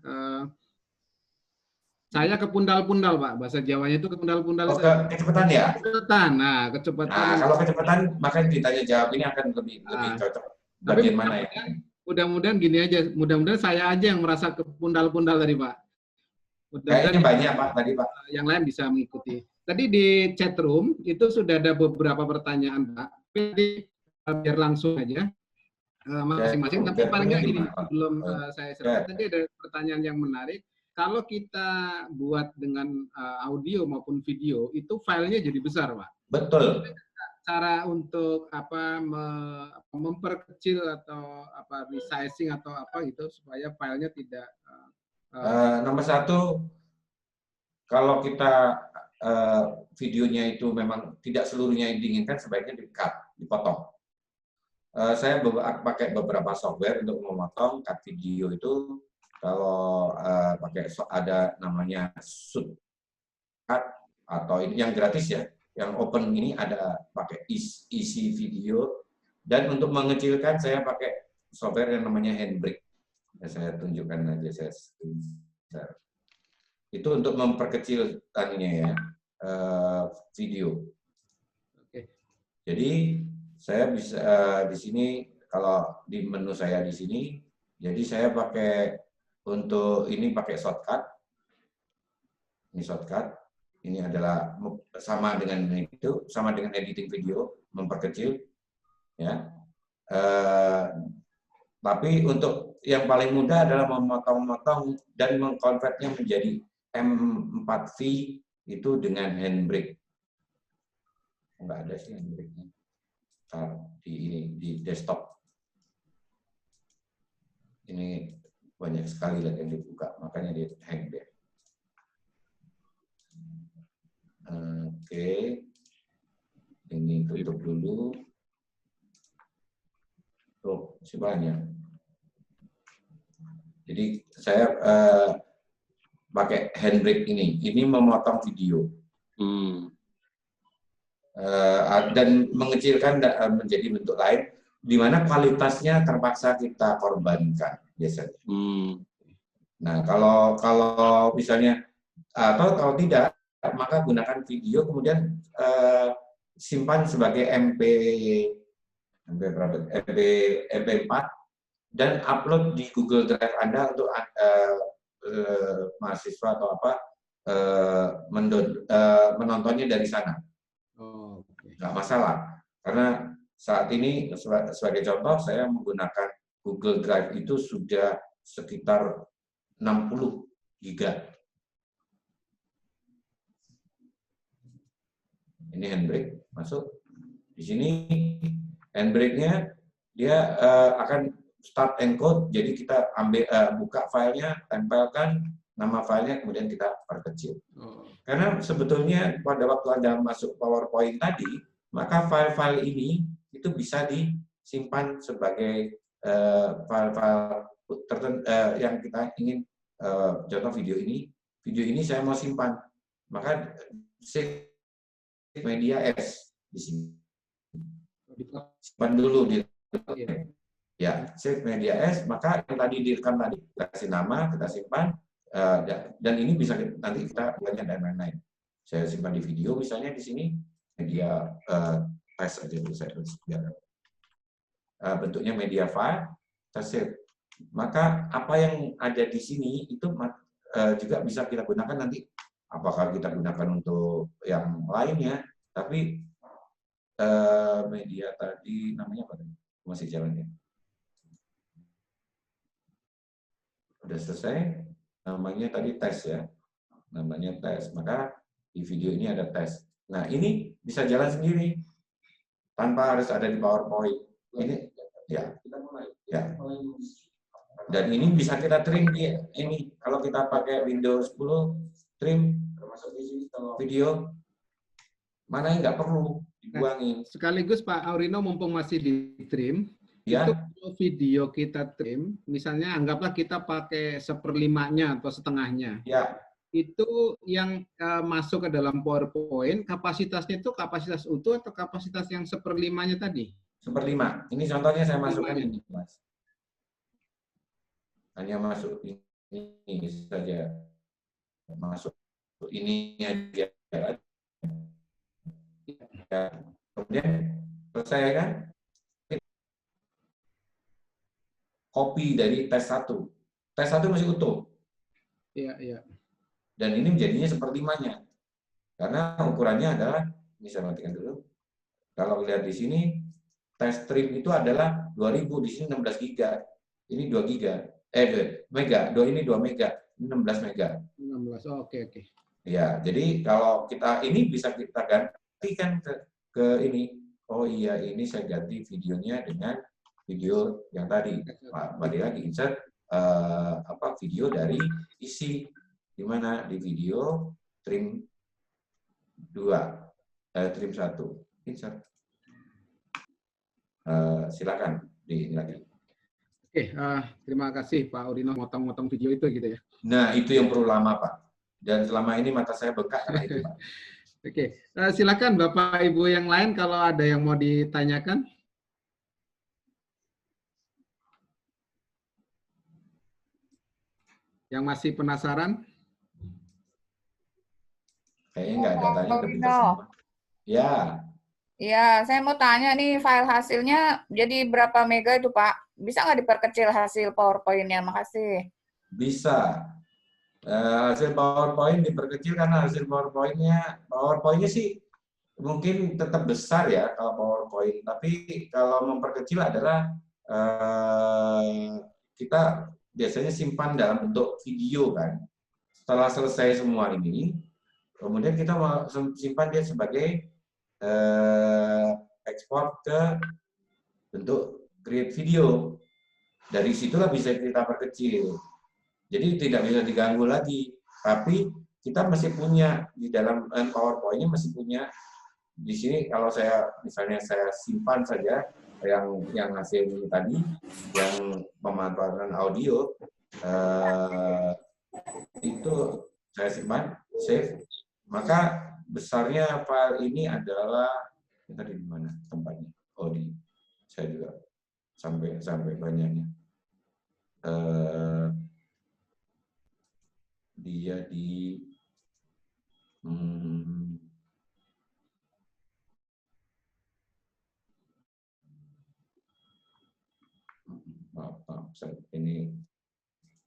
Saya kepundal-pundal Pak, bahasa Jawanya itu kepundal-pundal. Oh, kecepatan ya? Kecepatan, nah kecepatan. Nah, kalau kecepatan, maka ditanya jawab ini akan lebih cocok. Bagian mana ya? Mudah-mudahan gini aja, mudah-mudahan saya aja yang merasa kepundal-pundal tadi Pak. Kayaknya banyak Pak tadi Pak. Yang lain bisa mengikuti. Tadi di chat room itu sudah ada beberapa pertanyaan Pak. Jadi biar langsung aja masing-masing. Tapi paling nggak gini, belum saya serahkan. Tadi ada pertanyaan yang menarik. Kalau kita buat dengan audio maupun video, itu filenya jadi besar, Pak. Betul. Cara untuk memperkecil atau resizing atau apa gitu supaya filenya tidak. Nomor satu, kalau kita videonya itu memang tidak seluruhnya yang diinginkan, sebaiknya di-cut, dipotong. Saya pakai beberapa software untuk memotong cut video itu. Kalau pakai ada namanya Shortcut atau ini yang gratis ya, yang open ini ada pakai isi video, dan untuk mengecilkan saya pakai software yang namanya Handbrake. Ya, saya tunjukkan aja saya itu untuk memperkecil tadinya ya video. Oke. Jadi saya bisa di sini kalau di menu saya di sini, jadi saya pakai untuk ini pakai shortcut. Ini shortcut. Ini adalah sama dengan itu, sama dengan editing video, memperkecil, ya. Tapi untuk yang paling mudah adalah memotong-motong dan mengkonvertnya menjadi M4V itu dengan Handbrake. Enggak ada sih Handbrake-nya di desktop. Ini banyak sekali lagi yang dibuka, makanya dia hang deh. Oke, ini tutup dulu. Tuh, masih banyak. Jadi saya pakai Handbrake ini memotong video dan mengecilkan menjadi bentuk lain, di mana kualitasnya terpaksa kita korbankan biasanya. Nah, kalau misalnya atau kalau tidak, maka gunakan video kemudian simpan sebagai MP4 dan upload di Google Drive Anda untuk mahasiswa atau apa menontonnya dari sana. Nggak masalah, karena saat ini sebagai contoh saya menggunakan Google Drive itu sudah sekitar 60 giga. Ini Handbrake masuk. Di sini Handbrake-nya dia akan start encode, jadi kita ambil buka filenya, tempelkan nama filenya, kemudian kita perkecil. Karena sebetulnya pada waktu Anda masuk PowerPoint tadi, maka file-file ini itu bisa disimpan sebagai file-file yang kita ingin. Contoh video ini saya mau simpan, maka save media S di sini. Simpan dulu di ya, save media S, maka yang tadi direkam tadi kita kasih nama, kita simpan, dan ini bisa nanti kita buatnya dan lain-lain. Saya simpan di video misalnya di sini media tes aja dulu saya bentuknya media file, kita save. Maka apa yang ada di sini itu juga bisa kita gunakan nanti. Apakah kita gunakan untuk yang lainnya? Tapi media tadi namanya apa? Masih jalan ya. Udah selesai. Namanya tadi tes ya. Namanya tes. Maka di video ini ada tes. Nah ini bisa jalan sendiri tanpa harus ada di PowerPoint. Ini ya. Kita mulai. Ya. Dan ini bisa kita trim di ini. Kalau kita pakai Windows 10, trim termasuk di sini kalau video mana yang nggak perlu dibuangin. Sekaligus Pak Aurino mumpung masih di trim, Ya. itu kalau video kita trim, misalnya anggaplah kita pakai 1/5-nya atau setengahnya. Ya. Itu yang masuk ke dalam PowerPoint, kapasitasnya itu kapasitas utuh atau kapasitas yang 1/5-nya tadi? 1/5. Ini contohnya saya masukkan ini, Mas. Hanya masuk ini saja. Masuk ini aja. Ya. Kemudian selesai kan? Copy dari tes 1. Tes 1 masih utuh. Iya, iya. Dan ini menjadinya 1/5-nya. Karena ukurannya adalah, ini saya matikan dulu. Kalau lihat di sini, tes trim itu adalah 2000, di sini 16 giga. Ini 2 giga. Mega. Ini 2 mega. Ini 16 mega. 16. Oh, oke. Ya, jadi kalau kita ini bisa kita gantikan ke ini. Oh iya, ini saya ganti videonya dengan video yang tadi. Balik lagi insert video dari isi, di mana di video trim 2, trim 1, insert. Silakan di ini lagi. Oke, terima kasih Pak Aurino motong-motong video itu gitu ya. Nah, itu yang perlu lama, Pak. Dan selama ini mata saya bengkak karena itu, Pak. Oke, silakan Bapak Ibu yang lain kalau ada yang mau ditanyakan. Yang masih penasaran? Kayaknya nggak ada tanya ke kita Aurino. semua. Ya, Ya, saya mau tanya nih, file hasilnya jadi berapa mega itu, Pak? Bisa nggak diperkecil hasil PowerPoint-nya? Makasih. bisa. Hasil PowerPoint diperkecil karena hasil PowerPoint-nya sih mungkin tetap besar ya kalau PowerPoint. Tapi kalau memperkecil adalah kita biasanya simpan dalam bentuk video kan. Setelah selesai semua ini, kemudian kita mau simpan dia sebagai ekspor ke bentuk create video. Dari situlah bisa kita perkecil. Jadi tidak bisa diganggu lagi. Tapi kita masih punya di dalam PowerPoint-nya masih punya di sini. Kalau saya misalnya saya simpan saja yang hasil ini tadi, yang pemanfaatan audio itu saya simpan, save. Maka besarnya file ini adalah tadi di mana tempatnya? Oh, di saya juga sampai banyaknya. Dia di maaf, ini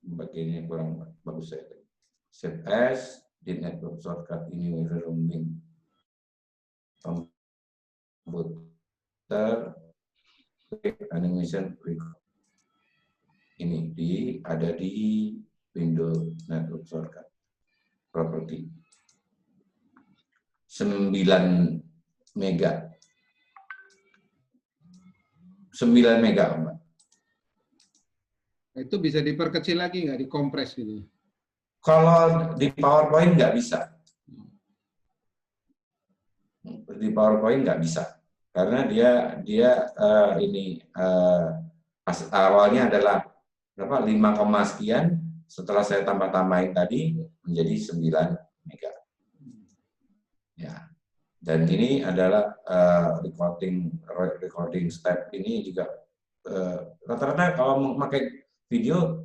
bagiannya kurang bagus saya. Save as di network shortcut ini roaming komputer animation ini ada di Windows Network Shortcut Property 9 mega 9 mega, Mbak. Itu bisa diperkecil lagi nggak, dikompres gitu? Kalau di PowerPoint nggak bisa. Di PowerPoint nggak bisa. Karena dia awalnya adalah berapa 5, sekian, setelah saya tambah-tambahin tadi menjadi 9 mega. Ya. Dan ini adalah recording step ini juga rata-rata kalau memakai video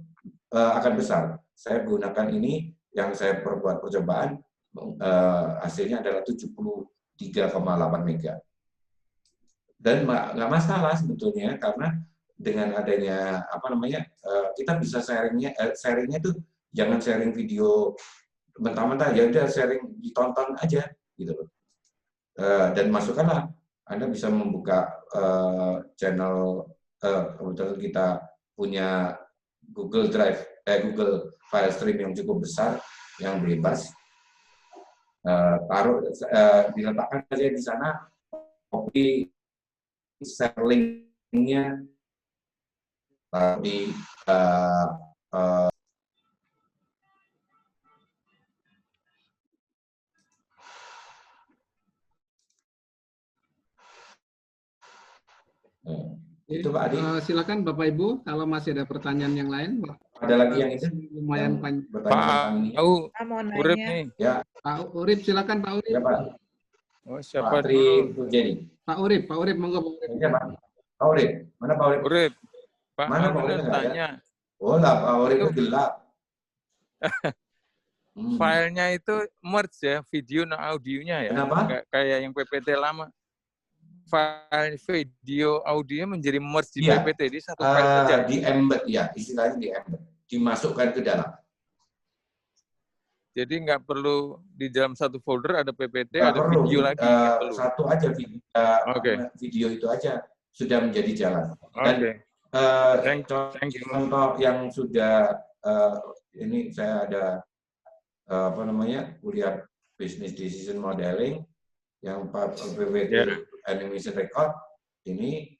akan besar. Saya gunakan ini yang saya perbuat percobaan, hasilnya adalah 73,8 mega. Dan nggak masalah sebetulnya, karena dengan adanya kita bisa sharingnya itu jangan sharing video mentah-mentah, ya udah sharing ditonton aja gitu loh. Dan masukkanlah, Anda bisa membuka channel, kebetulan kita punya Google Drive, Google file stream yang cukup besar, yang bebas, diletakkan saja di sana, copy, share link-nya, Lalu di eh, eh, itu Pak Adi. Silakan Bapak Ibu, kalau masih ada pertanyaan yang lain. Ada lagi yang itu? Lumayan Yang panjang. bertanya tentang ini. Saya mau Urip nanya. nih. Ya, Pak Urip, silakan Pak Urip. ya Pak. Oh, Pak siapa Tri dulu? Jadi. Pak Urip, monggo Pak Urip. Ya, Pak. Pak Urip. Mana Pak Urip? Urip. Pak Mana Pak Aurino Urip nggak ada? tanya, Oh lah, Pak Urip Itu- itu gelap. filenya itu merge ya, video dan audionya ya. Kenapa? Kayak yang PPT lama. File video audionya menjadi merge di Iya. PPT, di satu file saja. Di embed ya, istilahnya di embed. Dimasukkan ke dalam. Jadi nggak perlu di dalam satu folder ada PPT, Nggak ada perlu, video lagi. Nggak perlu. satu aja video, Oke. video itu aja sudah menjadi jalan. Dan Oke. Thank you. contoh yang sudah ini saya ada kuliah business decision modeling yang PPT Ya. animation record ini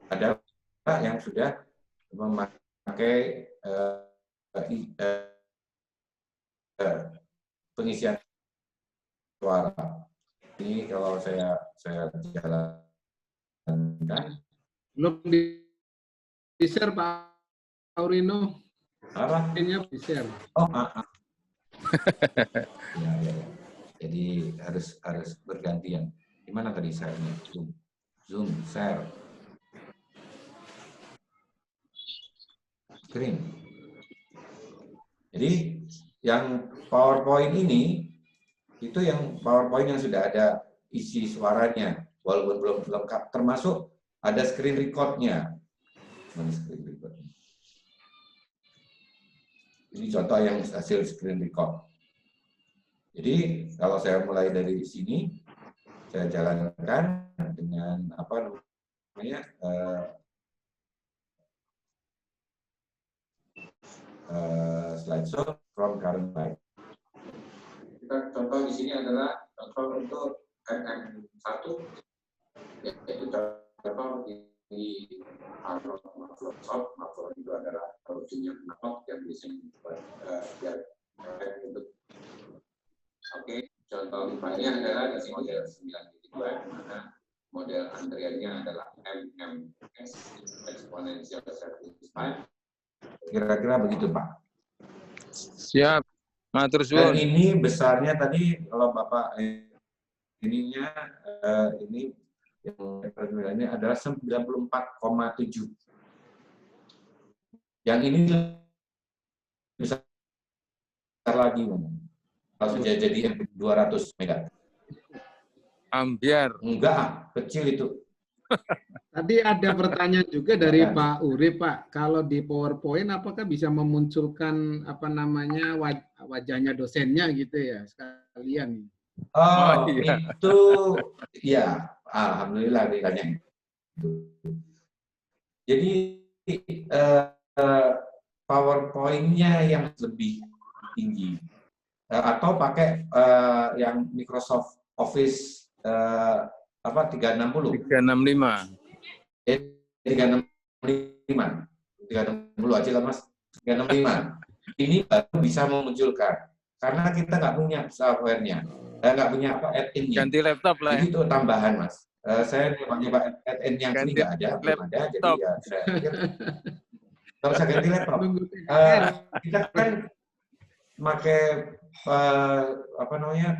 adalah yang sudah memakai pengisian suara. Ini kalau saya jalankan. Belum di-share Pak Aurino. Apa? Ini di-share. Oh, ya. Jadi harus bergantian. Gimana tadi share-nya? Zoom, share. Screen. Jadi yang PowerPoint ini itu yang PowerPoint yang sudah ada isi suaranya, walaupun belum lengkap, termasuk ada screen record-nya. Mana screen record-nya? Ini contoh yang hasil screen record. Jadi kalau saya mulai dari sini, saya jalankan dengan slideshow from current slide. Kita contoh di sini adalah contoh untuk MM1, yaitu contoh di Microsoft. Microsoft itu adalah ujungnya knot yang biasanya biar untuk. Oke, contoh limpahnya adalah di sini model 9.2, di mana model antriannya adalah MMS, exponential service time. Kira-kira begitu, Pak. Siap. Matur Dan suwun. ini besarnya tadi kalau Bapak ininya ini yang ini adalah 94,7. Yang ini besar lagi, kalau sudah jadi 200 mega. Ambiar. Enggak, kecil itu. Tadi ada pertanyaan juga dari Pak Urip, Pak. Kalau di PowerPoint apakah bisa memunculkan wajahnya dosennya gitu ya sekalian? Oh, iya. itu ya, alhamdulillah ditanya. Jadi PowerPoint-nya yang lebih tinggi atau pakai yang Microsoft Office 365. 365. 360 aja lah Mas. 365. Ini baru bisa memunculkan karena kita nggak punya software-nya, nggak punya add-in-nya. Ganti laptop lah ya. Itu tambahan Mas. Saya nyoba add-in yang sini nggak ada, belum ada. Jadi ya saya pikir kalau saya ganti laptop, kita kan pakai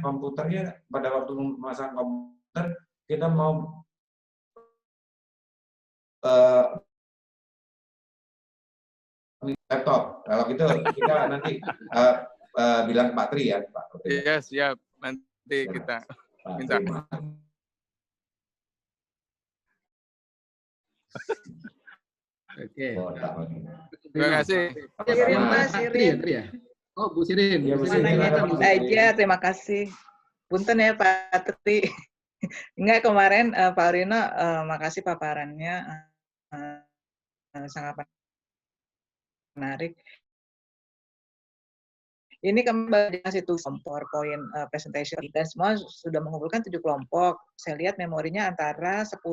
komputernya pada waktu memasang komputer kita mau laptop. Kalau gitu kita nanti bilang Pak Tri ya, Pak. Iya, siap. Nanti kita minta. Oke. Terima kasih. Sirin, Mas, Sirin. Tri ya? Oh, Bu Sirin. Ya, Bu Bu Sirin. Sirin. Nanya Bu aja, terima kasih. Punten ya Pak Tri. Enggak, kemarin Pak Aurino, makasih paparannya sangat menarik. Ini kembali kasih tuh PowerPoint presentation dan semua sudah mengumpulkan 7 kelompok. Saya lihat memorinya antara 10.000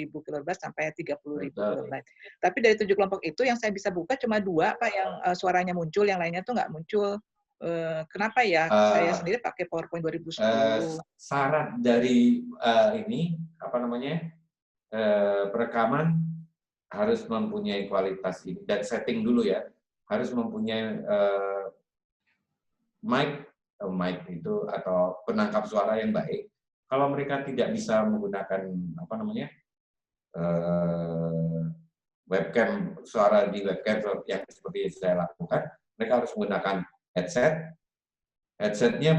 kilobyte sampai 30.000 kilobyte. Tapi dari 7 kelompok itu yang saya bisa buka cuma 2 Pak yang suaranya muncul, yang lainnya tuh nggak muncul. Kenapa ya? Saya sendiri pakai PowerPoint 2010. Syarat dari ini apa namanya perekaman harus mempunyai kualitas ini dan setting dulu ya, harus mempunyai mic itu atau penangkap suara yang baik. Kalau mereka tidak bisa menggunakan apa namanya webcam, suara di webcam yang seperti saya lakukan, mereka harus menggunakan headset. Headsetnya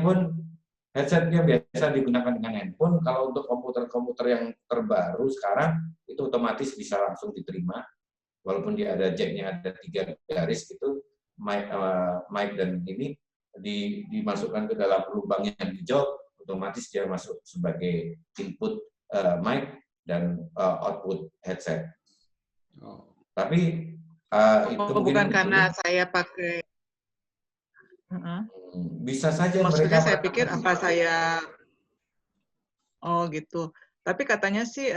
biasa digunakan dengan handphone. Kalau untuk komputer-komputer yang terbaru sekarang itu otomatis bisa langsung diterima, walaupun dia ada jacknya ada 3 garis gitu, mic dan ini dimasukkan ke dalam lubang yang hijau, otomatis dia masuk sebagai input mic dan output headset. Tapi itu bukan karena saya pakai. Bisa saja. Maksudnya mereka saya pikir apa saya. Oh gitu. Tapi katanya sih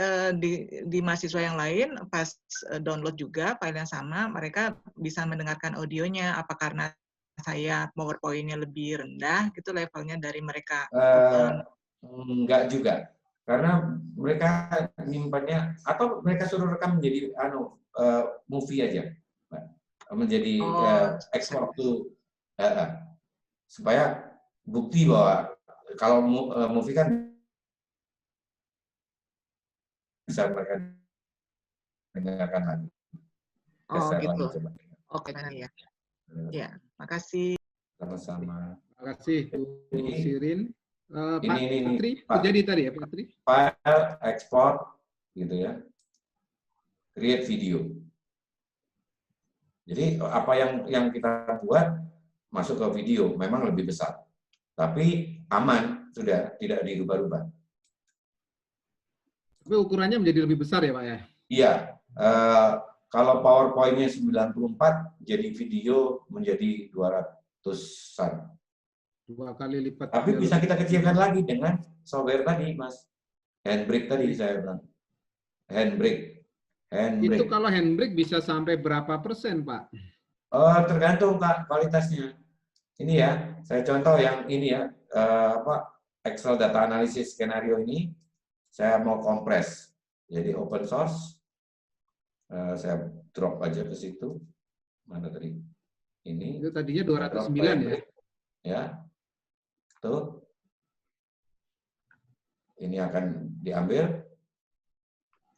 di mahasiswa yang lain pas download juga file yang sama, mereka bisa mendengarkan audionya. Apa karena saya PowerPoint-nya lebih rendah gitu levelnya dari mereka? Enggak juga. Karena mereka nyimpannya, atau mereka suruh rekam menjadi movie aja. Menjadi export to supaya bukti bahwa kalau movie kan bisa mereka dengarkan lagi. Oh gitu. Oke, ya. Ya, makasih. Sama-sama. Terima kasih Bu Sirin. Pak ini, Patri, Pak. jadi tadi ya Pak Patri? File, export, gitu ya. Create video. Jadi apa yang kita buat masuk ke video memang lebih besar, tapi aman, sudah tidak dirubah-rubah. Tapi ukurannya menjadi lebih besar ya Pak ya? Iya. Kalau PowerPoint-nya 94, jadi video menjadi 200-an. 2 kali lipat. Tapi bisa kita kecilkan lagi dengan software tadi, Mas. Handbrake tadi saya bilang. Handbrake. Itu kalau handbrake bisa sampai berapa persen, Pak? Tergantung, Pak, kualitasnya. Ini ya, saya contoh yang ini ya, Excel data analisis skenario ini, saya mau kompres. Jadi open source. Saya drop aja ke situ. Mana tadi? Ini. Itu tadinya 209 ya? Ya. Tuh. Ini akan diambil.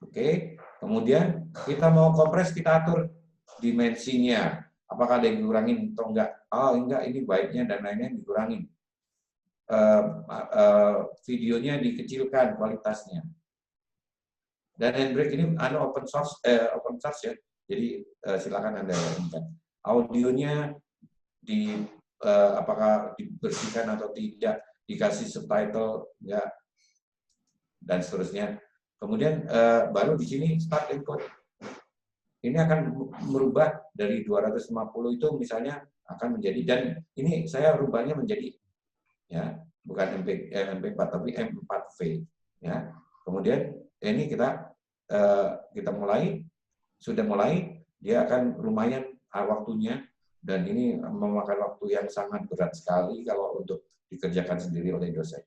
Oke. Kemudian kita mau kompres, kita atur dimensinya. Apakah ada yang dikurangin atau enggak? Oh, enggak, ini baiknya dan lainnya dikurangin. Videonya dikecilkan kualitasnya. Dan handbrake ini open source ya. Jadi silakan Anda ingat. Audionya apakah dibersihkan atau tidak, dikasih subtitle enggak, dan seterusnya. Kemudian baru di sini start encode. Ini akan merubah dari 250 itu misalnya akan menjadi, dan ini saya rubahnya menjadi ya, bukan MP4 tapi M4V ya. Kemudian ini kita sudah mulai, dia akan lumayan waktunya, dan ini memakan waktu yang sangat berat sekali kalau untuk dikerjakan sendiri oleh dosen.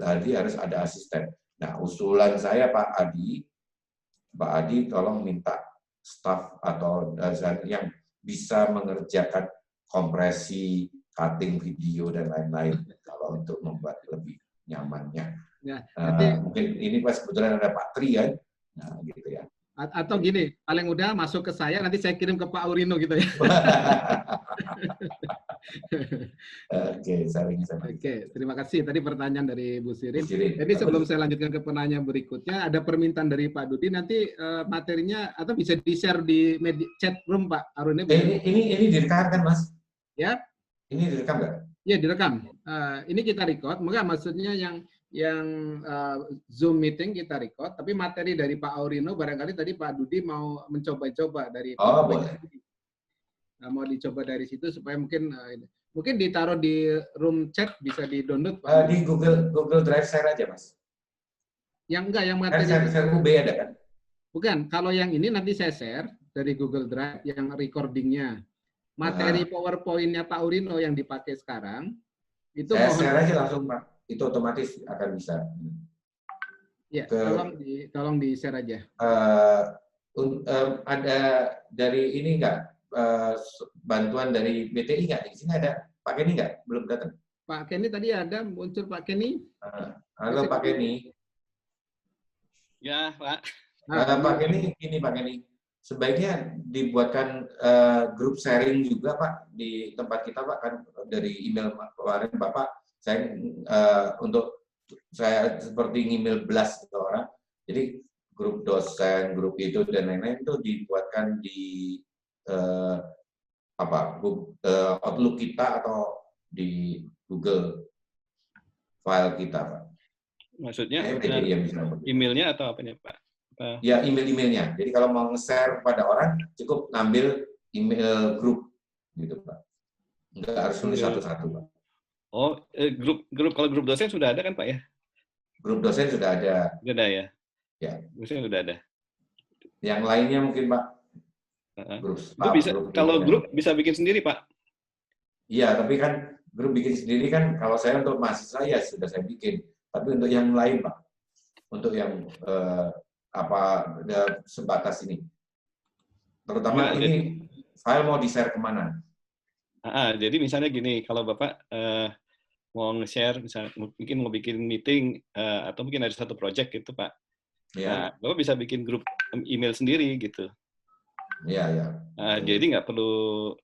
Jadi harus ada asisten. Nah, usulan saya Pak Adi tolong minta staf atau dosen yang bisa mengerjakan kompresi, cutting video dan lain-lain kalau untuk membuat lebih nyamannya. Ya, mungkin ini pas kebetulan ada Pak Tri kan, nah gitu ya. Atau gini, paling mudah masuk ke saya, nanti saya kirim ke Pak Aurino gitu ya. Oke, terima kasih. Tadi pertanyaan dari Bu Sirin. Jadi sebelum saya lanjutkan ke pertanyaan berikutnya, ada permintaan dari Pak Dudi, nanti materinya atau bisa di-share di chat room Pak Aurino. Ini direkam kan Mas? Ya. Ini direkam nggak? Iya direkam. Ini kita record. Enggak, maksudnya yang Zoom meeting kita record, tapi materi dari Pak Aurino barangkali tadi Pak Dudi mau mencoba-coba dari. Oh boleh. mau dicoba dari situ supaya mungkin mungkin ditaruh di room chat bisa di-download Pak. Di Google Drive share aja, Mas. Yang enggak, yang Kan materi share UB ada kan? bukan. Kalau yang ini nanti saya share dari Google Drive yang recordingnya. Materi PowerPoint-nya Pak Aurino yang dipakai sekarang itu Saya mohon share aja langsung, Pak. Itu otomatis akan bisa. ya, ke- tolong di-share aja. Ada dari ini enggak bantuan dari BTI nggak? Di sini ada Pak Kenny nggak? Belum datang. Pak Kenny tadi ada muncul Pak Kenny. Halo Pak Kenny. Ya, Pak. Pak Kenny, ini Pak Kenny. Sebaiknya dibuatkan grup sharing juga Pak di tempat kita Pak, kan dari email kemarin Bapak saya untuk saya seperti email blast ke orang. Jadi grup dosen, grup itu dan lain-lain itu dibuatkan di Outlook kita atau di Google file kita Pak. Maksudnya emailnya atau apanya Pak? Ya, emailnya. Jadi kalau mau nge-share pada orang, cukup ngambil email grup, gitu Pak. Nggak harus nulis satu-satu Pak. Oh, grup kalau grup dosen sudah ada kan Pak ya? Grup dosen sudah ada. Sudah ada ya? Ya. Dosen sudah ada. Yang lainnya mungkin Pak. Grup staff, bisa, kalau grup bisa bikin sendiri Pak? Iya, tapi kan grup bikin sendiri kan kalau saya untuk mahasiswa ya sudah saya bikin. Tapi untuk yang lain Pak, untuk yang sebatas ini, terutama ini file mau di-share kemana? Jadi misalnya gini, kalau Bapak mau nge-share, misalnya mungkin mau bikin meeting atau mungkin ada satu project gitu Pak, ya. Bapak bisa bikin grup email sendiri gitu. Iya. Jadi nggak perlu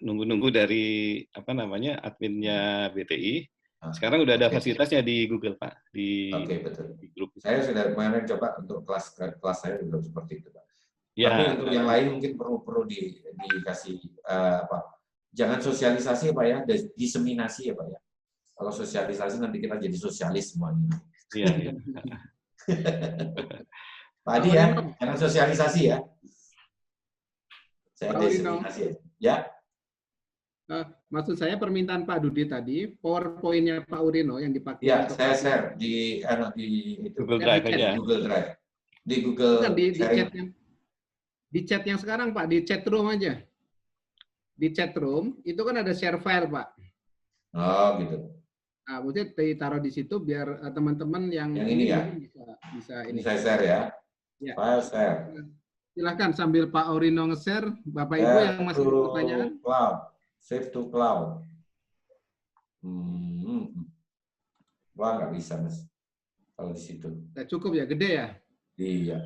nunggu-nunggu dari adminnya BTI. Sekarang udah ada fasilitasnya di Google Pak, di betul. Di grup. Saya sudah kemarin coba untuk kelas saya juga seperti itu Pak. Ya. Tapi untuk yang lain mungkin perlu dikasih jangan sosialisasi Pak ya, diseminasi ya Pak ya. Kalau sosialisasi nanti kita jadi sosialis semuanya. Iya. Pak Adi ya, jangan sosialisasi ya. Saya diseminasi ya. Maksud saya permintaan Pak Dudi tadi, PowerPoint-nya Pak Aurino yang dipakai. Ya, saya share di Google Drive aja. Google Drive. Di Google di chat yang sekarang Pak, di chat room aja. Di chat room itu kan ada share file Pak. Oh gitu. Nah, maksudnya ditaruh di situ biar teman-teman yang ini ya bisa ini. Saya share ya. File share. Silahkan sambil Pak Aurino nge-share, Bapak Ibu yang masih bertanya. Save to cloud. Wah, nggak bisa, Mas. Kalau di situ. Nah, cukup ya, gede ya? Iya.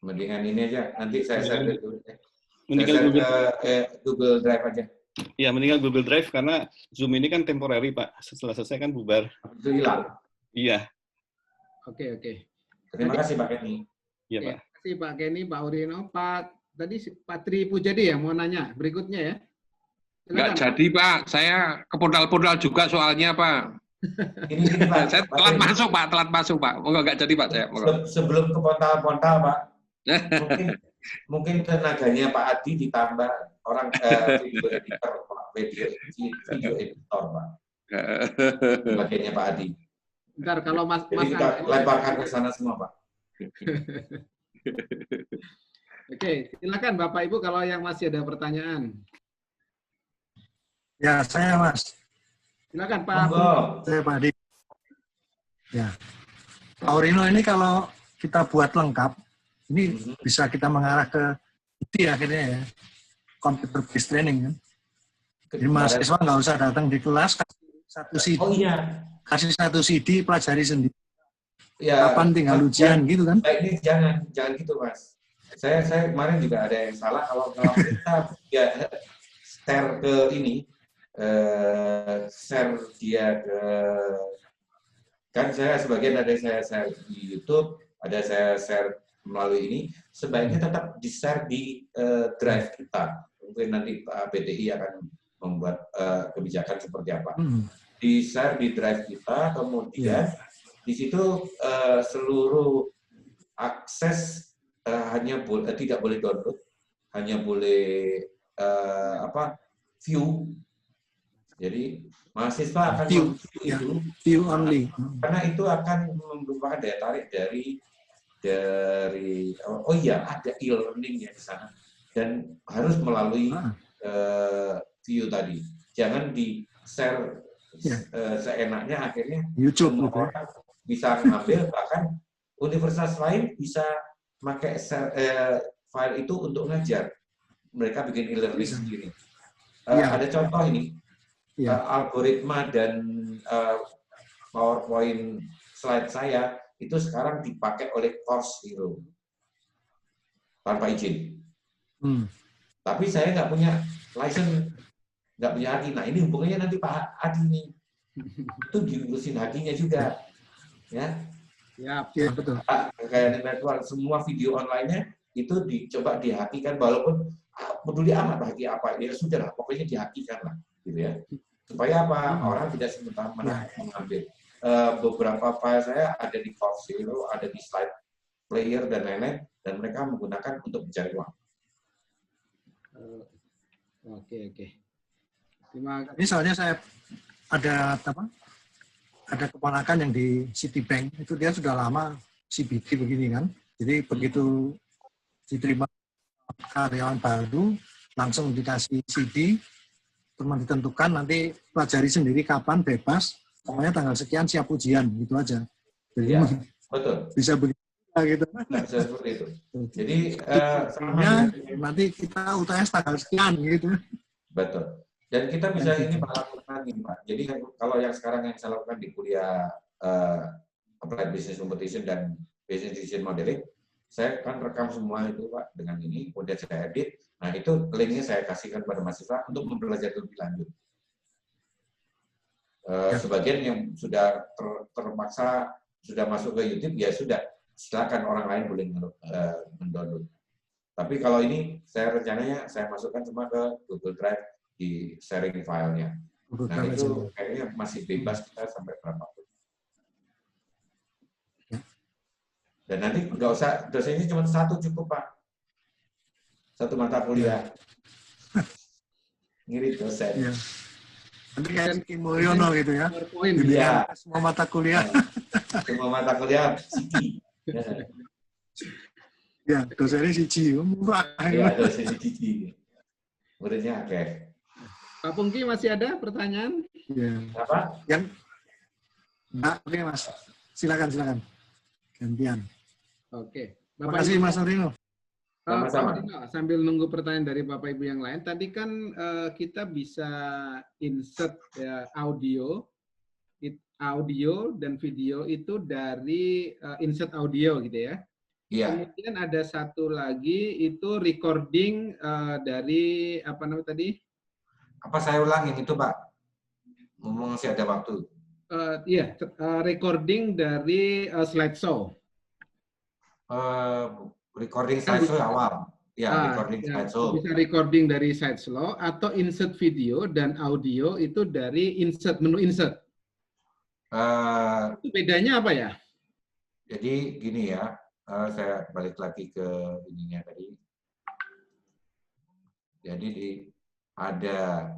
Mendingan ini aja. Nanti saya share Google Drive aja. Iya, mendingan Google Drive karena Zoom ini kan temporary, Pak. Setelah selesai kan bubar. Itu hilang. Iya. Oke. Terima kasih Pak Kenny. Iya, Pak. Terima kasih Pak Kenny, Pak Aurino, Tadi Pak Tri Pujadi ya mau nanya berikutnya ya. Nggak jadi Pak, saya ke portal-portal juga soalnya Pak. Ini Pak. Saya telat masuk Pak. Nggak jadi Pak saya. Sebelum ke portal-portal Pak, mungkin tenaganya Pak Adi ditambah orang video editor Pak, video editor Pak. Bagiannya Pak Adi. Bentar kalau Mas kita lemparkan ke sana semua Pak. Oke, silakan Bapak Ibu kalau yang masih ada pertanyaan. Ya, saya Mas. Silakan Pak. Saya Pak Adi. Ya. Pak Aurino ini kalau kita buat lengkap, ini bisa kita mengarah ke itu ya akhirnya ya. Computer based training kan. Jadi mahasiswa nggak usah datang di kelas, kasih satu CD. Oh iya. Kasih satu CD, pelajari sendiri. Ya, kapan tinggal ujian gitu kan? Ini jangan gitu Mas. Saya kemarin juga ada yang salah kalau kita ya share ke ini. Share dia ke kan saya sebagian ada saya share di YouTube, ada saya share melalui ini, sebaiknya tetap di share di drive kita. Mungkin nanti Pak BTI akan membuat kebijakan seperti apa. Di share di drive kita, kemudian di situ seluruh akses tidak boleh download, hanya boleh view. Jadi mahasiswa akan View, memview ya. itu View only. karena itu akan merupakan daya tarik dari oh iya ada e-learning ya di sana dan harus melalui view tadi. Jangan di share seenaknya, akhirnya YouTube semua gitu. orang bisa ngambil, bahkan universitas lain bisa pakai file itu untuk ngajar. Mereka bikin e-learning sendiri. Ada contoh ini, algoritma dan PowerPoint slide saya itu sekarang dipakai oleh Course Hero tanpa izin. Tapi saya nggak punya license, nggak punya haki. Nah ini hubungannya nanti Pak Adi nih, itu diurusin hakinya juga, ya. Ya, betul. Kayak network, semua video online-nya itu dicoba dihakikan, walaupun peduli amat haki apa, ya sudah lah, pokoknya dihakikan lah, gitu ya. Supaya apa? Orang tidak semena-mena mengambil. Beberapa file saya ada di Course Hero, ada di Slide Player dan lain-lain, dan mereka menggunakan untuk mencari uang. Oke. Terima kasih. Ini soalnya saya ada keponakan yang di Citibank, itu dia sudah lama CBD begini kan. Jadi begitu diterima karyawan baru, langsung dikasih CD, teman ditentukan, nanti pelajari sendiri kapan, bebas, pokoknya tanggal sekian siap ujian, gitu aja. Jadi betul. Bisa begitu. Gitu. Bisa seperti itu. Jadi nanti kita UTS tanggal sekian gitu. Betul. Dan kita bisa ini lakukan ini Pak. Jadi kalau yang sekarang yang saya lakukan di kuliah Applied Business Competition dan Business Decision Modeling, saya kan rekam semua itu Pak dengan ini, kemudian saya edit. Nah itu linknya saya kasihkan pada mahasiswa untuk mempelajari lebih lanjut. Sebagian yang sudah terpaksa sudah masuk ke YouTube, ya sudah, silakan orang lain boleh mendownload. Tapi kalau ini saya rencananya saya masukkan cuma ke Google Drive di sharing filenya. Nah itu kayaknya masih bebas kita sampai berapapun. Dan nanti nggak usah, dosennya cuma satu cukup Pak. Satu mata kuliah. Ngirit dosen. Nanti kayak Kim Mulyono gitu ya. Iya. Semua mata kuliah. Semua mata kuliah siji. Ya, dosennya siji, murah. Ya, dosennya siji. Muridnya oke. Pak Pungki masih ada pertanyaan? Ya. Apa? Yang oke Mas. Silakan. Gantian. Oke. Terima kasih Mas Aurino. Sama-sama. Sambil nunggu pertanyaan dari Bapak Ibu yang lain, tadi kan kita bisa insert audio dan video itu dari insert audio gitu ya. Iya. Kemudian ada satu lagi itu recording dari apa namanya tadi? Apa saya ulangin itu Pak? Ngomong masih ada waktu. Iya, recording dari slideshow. Recording slideshow awal. Ya, recording slideshow. Bisa recording dari slideshow atau insert video dan audio itu dari insert, menu insert. Itu bedanya apa ya? Jadi gini ya, saya balik lagi ke ininya tadi. Jadi ada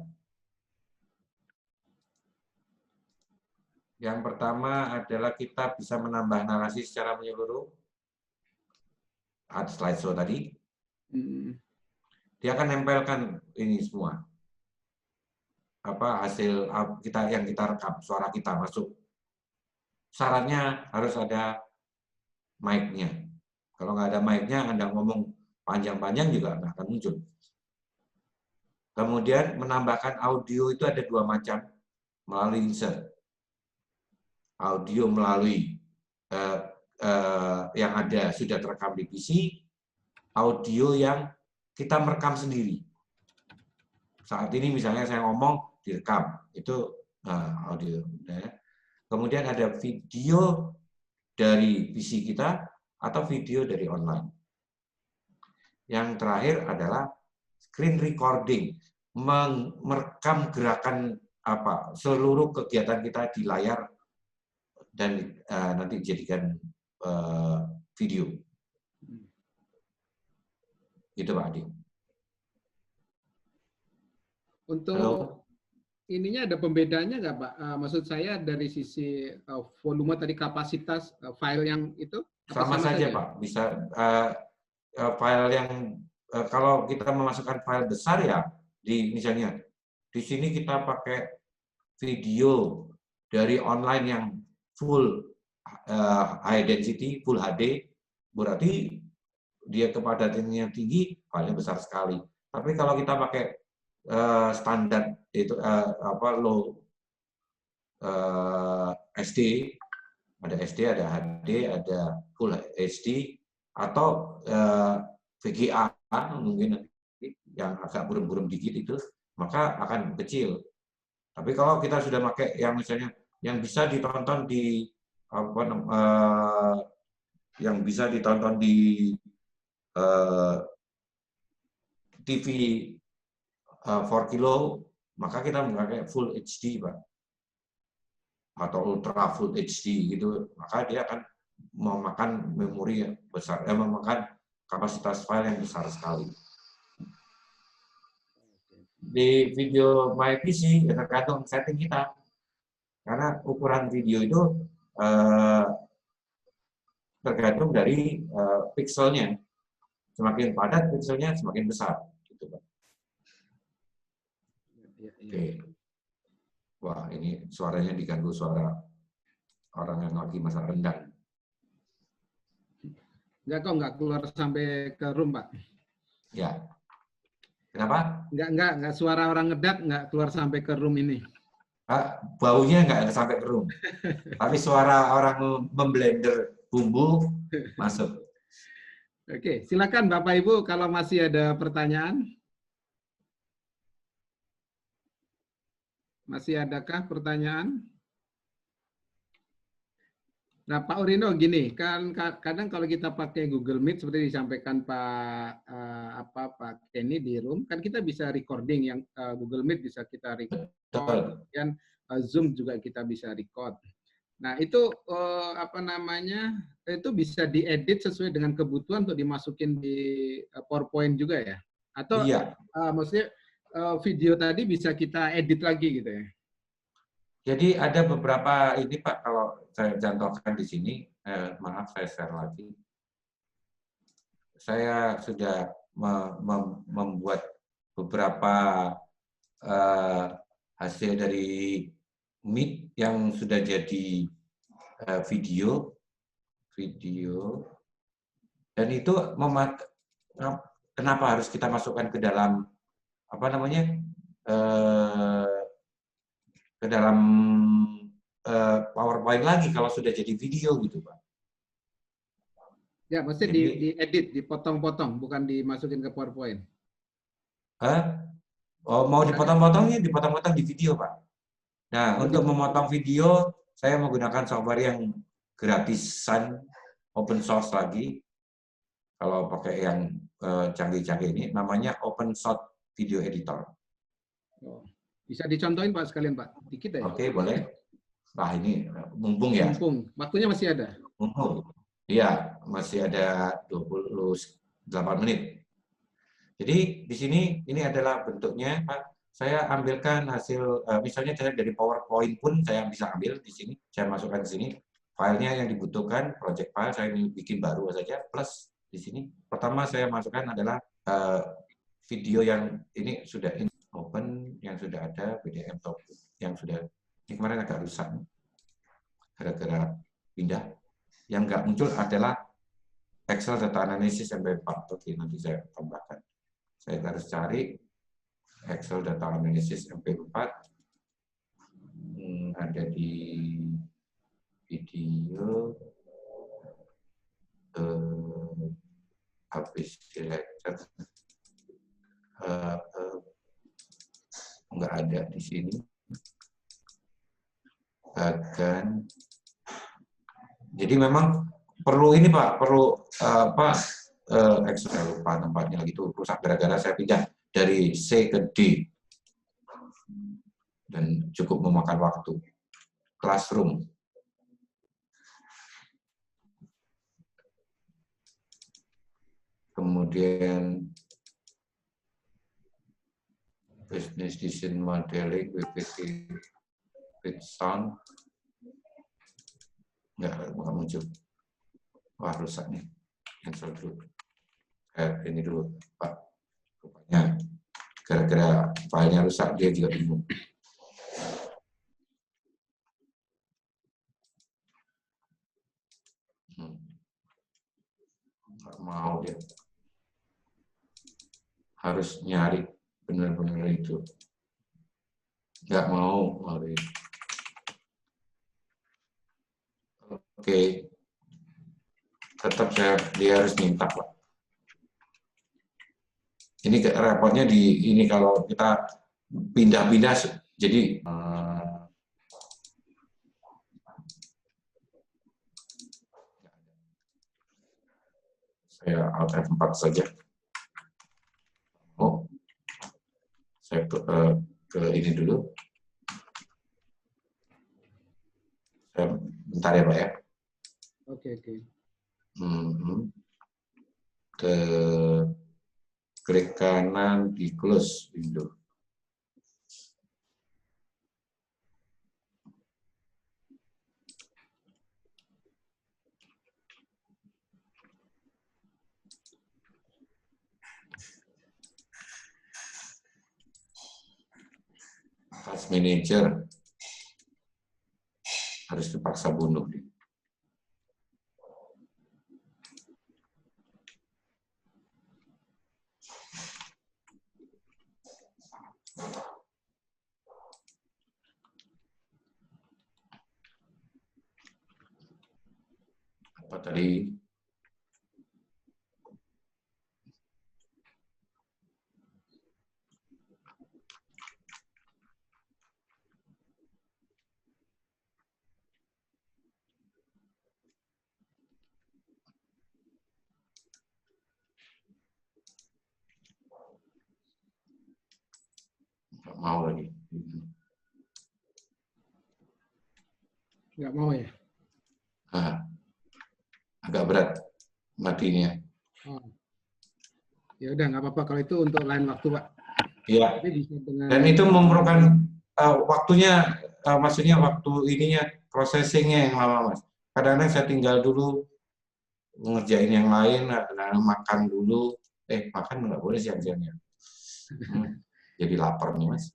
yang pertama adalah kita bisa menambah narasi secara menyeluruh. Ada slideshow tadi. Dia akan nempelkan ini semua. Apa hasil kita yang kita rekam, suara kita masuk. Syaratnya harus ada mic-nya. Kalau nggak ada mic-nya, Anda ngomong panjang-panjang juga nggak akan muncul. Kemudian menambahkan audio itu ada dua macam melalui insert. Audio melalui yang ada sudah terekam di PC, audio yang kita merekam sendiri. Saat ini misalnya saya ngomong direkam, itu audio. Kemudian ada video dari PC kita atau video dari online. Yang terakhir adalah screen recording, merekam gerakan seluruh kegiatan kita di layar dan nanti dijadikan video. Itu Pak Adi. Untuk Halo? ininya ada pembedanya nggak Pak? Maksud saya dari sisi volume tadi, kapasitas file yang itu apa Sama saja Pak, bisa file yang kalau kita memasukkan file besar ya di misalnya di sini kita pakai video dari online yang full high density, full HD, berarti dia kepadatannya tinggi, filenya besar sekali. Tapi kalau kita pakai standar itu low SD, ada SD, ada HD, ada full HD, atau VGA mungkin yang agak buram-buram dikit itu, maka akan kecil. Tapi kalau kita sudah pakai yang misalnya yang bisa ditonton di yang bisa ditonton di TV 4 kilo, maka kita memakai full HD, Pak. Atau ultra full HD gitu, maka dia akan memakan memori yang besar, memakan kapasitas file yang besar sekali. Di video My PC tergantung setting kita, karena ukuran video itu tergantung dari pixelnya. Semakin padat pixelnya, semakin besar. Gitu, Pak. Oke. Wah, ini suaranya diganggu suara orang yang lagi masak rendang. Enggak kok, nggak keluar sampai ke room, Pak. Ya. Kenapa? Enggak suara orang ngedak nggak keluar sampai ke room ini. Baunya nggak sampai ke room. Tapi suara orang memblender bumbu masuk. Oke, silakan Bapak Ibu kalau masih ada pertanyaan. Masih adakah pertanyaan? Nah, Pak Urino gini, kan kadang kalau kita pakai Google Meet seperti disampaikan Pak Kenny di room, kan kita bisa recording yang Google Meet bisa kita record, kemudian Zoom juga kita bisa record. Nah, itu itu bisa diedit sesuai dengan kebutuhan untuk dimasukin di PowerPoint juga ya? Atau iya. Maksudnya video tadi bisa kita edit lagi gitu ya? Jadi ada beberapa ini Pak, kalau saya contohkan di sini, maaf saya share lagi. Saya sudah membuat beberapa hasil dari Meet yang sudah jadi video, dan itu kenapa harus kita masukkan ke dalam ke dalam PowerPoint lagi kalau sudah jadi video gitu, Pak. Ya, maksudnya diedit, dipotong-potong, bukan dimasukin ke PowerPoint. Oh, mau dipotong-potongnya, dipotong-potong di video, Pak. Nah, untuk memotong video, saya menggunakan software yang gratisan, open source lagi. Kalau pakai yang canggih-canggih ini, namanya Open Shot Video Editor. Oh. Bisa dicontohin Pak sekalian Pak, dikit ya. Oke, boleh. Nah, ini mumpung ya. Mumpung, waktunya masih ada. Mumpung. Iya, masih ada 28 menit. Jadi di sini ini adalah bentuknya, Pak. Saya ambilkan hasil, misalnya dari PowerPoint pun saya bisa ambil di sini. Saya masukkan di sini. Filenya yang dibutuhkan, project file, saya ini bikin baru saja. Plus di sini, pertama saya masukkan adalah video yang ini sudah open, yang sudah ada, PDF top, yang sudah, ini kemarin agak rusak. Gara-gara pindah. Yang nggak muncul adalah Excel Data Analysis MP4. Oke, nanti saya tambahkan. Saya harus cari Excel Data Analysis MP4. Ada di video. Habis selected. Nggak ada di sini. Jadi memang perlu ini Pak, perlu Excel lupa tempatnya lagi itu rusak gara-gara saya pindah dari C ke D dan cukup memakan waktu. Classroom. Kemudian Business Design Modeling, BPT, Sound. Nggak muncul. Wah, rusak nih. Cancel dulu. Ini dulu, Pak. Rupanya gara-gara filenya rusak, dia juga bingung. Nggak mau dia. Harus nyari benar-benar itu. Nggak mau. Oke. Tetap dia harus minta, Pak. Ini repotnya di ini kalau kita pindah-pindah, jadi saya Alt F4 saja. Oh, saya ke ini dulu. Bentar ya, Pak ya. Oke. Ke klik kanan di close window. Task Manager harus dipaksa bunuh nih. Apa tadi? Nggak mau lagi. Nggak mau ya? Agak berat matinya. Oh. Ya udah, nggak apa-apa kalau itu untuk lain waktu, Pak. Iya. Dengan... Dan itu memerlukan waktunya, maksudnya waktu ininya, processingnya yang lama, Mas. Kadang-kadang saya tinggal dulu ngerjain yang lain, makan dulu. Makan nggak boleh siang-siangnya. Jadi lapar nih, Mas.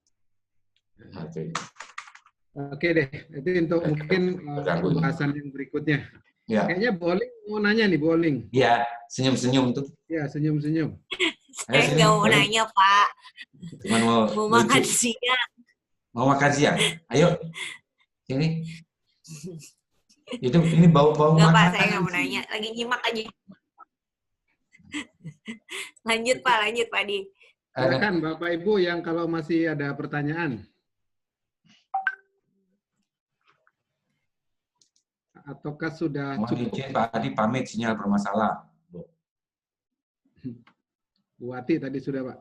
Oke deh, itu untuk mungkin pembahasan yang berikutnya. Ya. Kayaknya Bowling mau nanya nih, Bowling. Iya, senyum-senyum tuh. Iya, senyum-senyum. Saya nggak mau nanya, Pak. Cuma mau makan siang. Mau makan siang? Ayo. Ini. Ini bau-bau Nggak, makanan. Pak, saya nggak mau nanya. Lagi nyimak aja. Lanjut, Pak. Lanjut, Pak Di. Silakan Bapak Ibu yang kalau masih ada pertanyaan. Ataukah sudah cukup? Izin Pak Adi pamit, sinyal bermasalah. Bu Wati tadi sudah, Pak.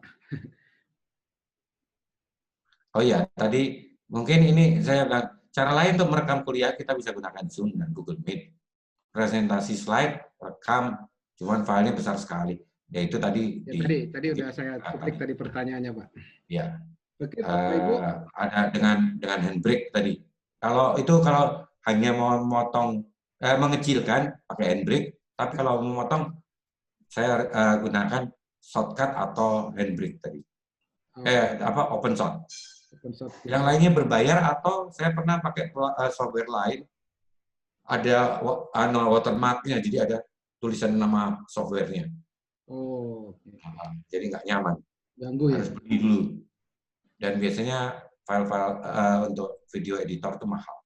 Oh ya, tadi mungkin ini saya bilang, cara lain untuk merekam kuliah kita bisa gunakan Zoom dan Google Meet. Presentasi slide, rekam, cuman filenya besar sekali. Ya itu tadi. Ya, tadi udah saya ketik tadi pertanyaannya, Pak. Ya. Oke, Bapak Ibu. Ada dengan handbrake tadi. Kalau hanya mau memotong, mengecilkan pakai handbrake, tapi kalau memotong saya gunakan shortcut atau handbrake tadi. Open shot. Yang lainnya berbayar atau saya pernah pakai software lain ada watermarknya, jadi ada tulisan nama softwarenya. Oh, jadi nggak nyaman. Ganggu ya. Harus beli dulu. Dan biasanya file-file untuk video editor itu mahal.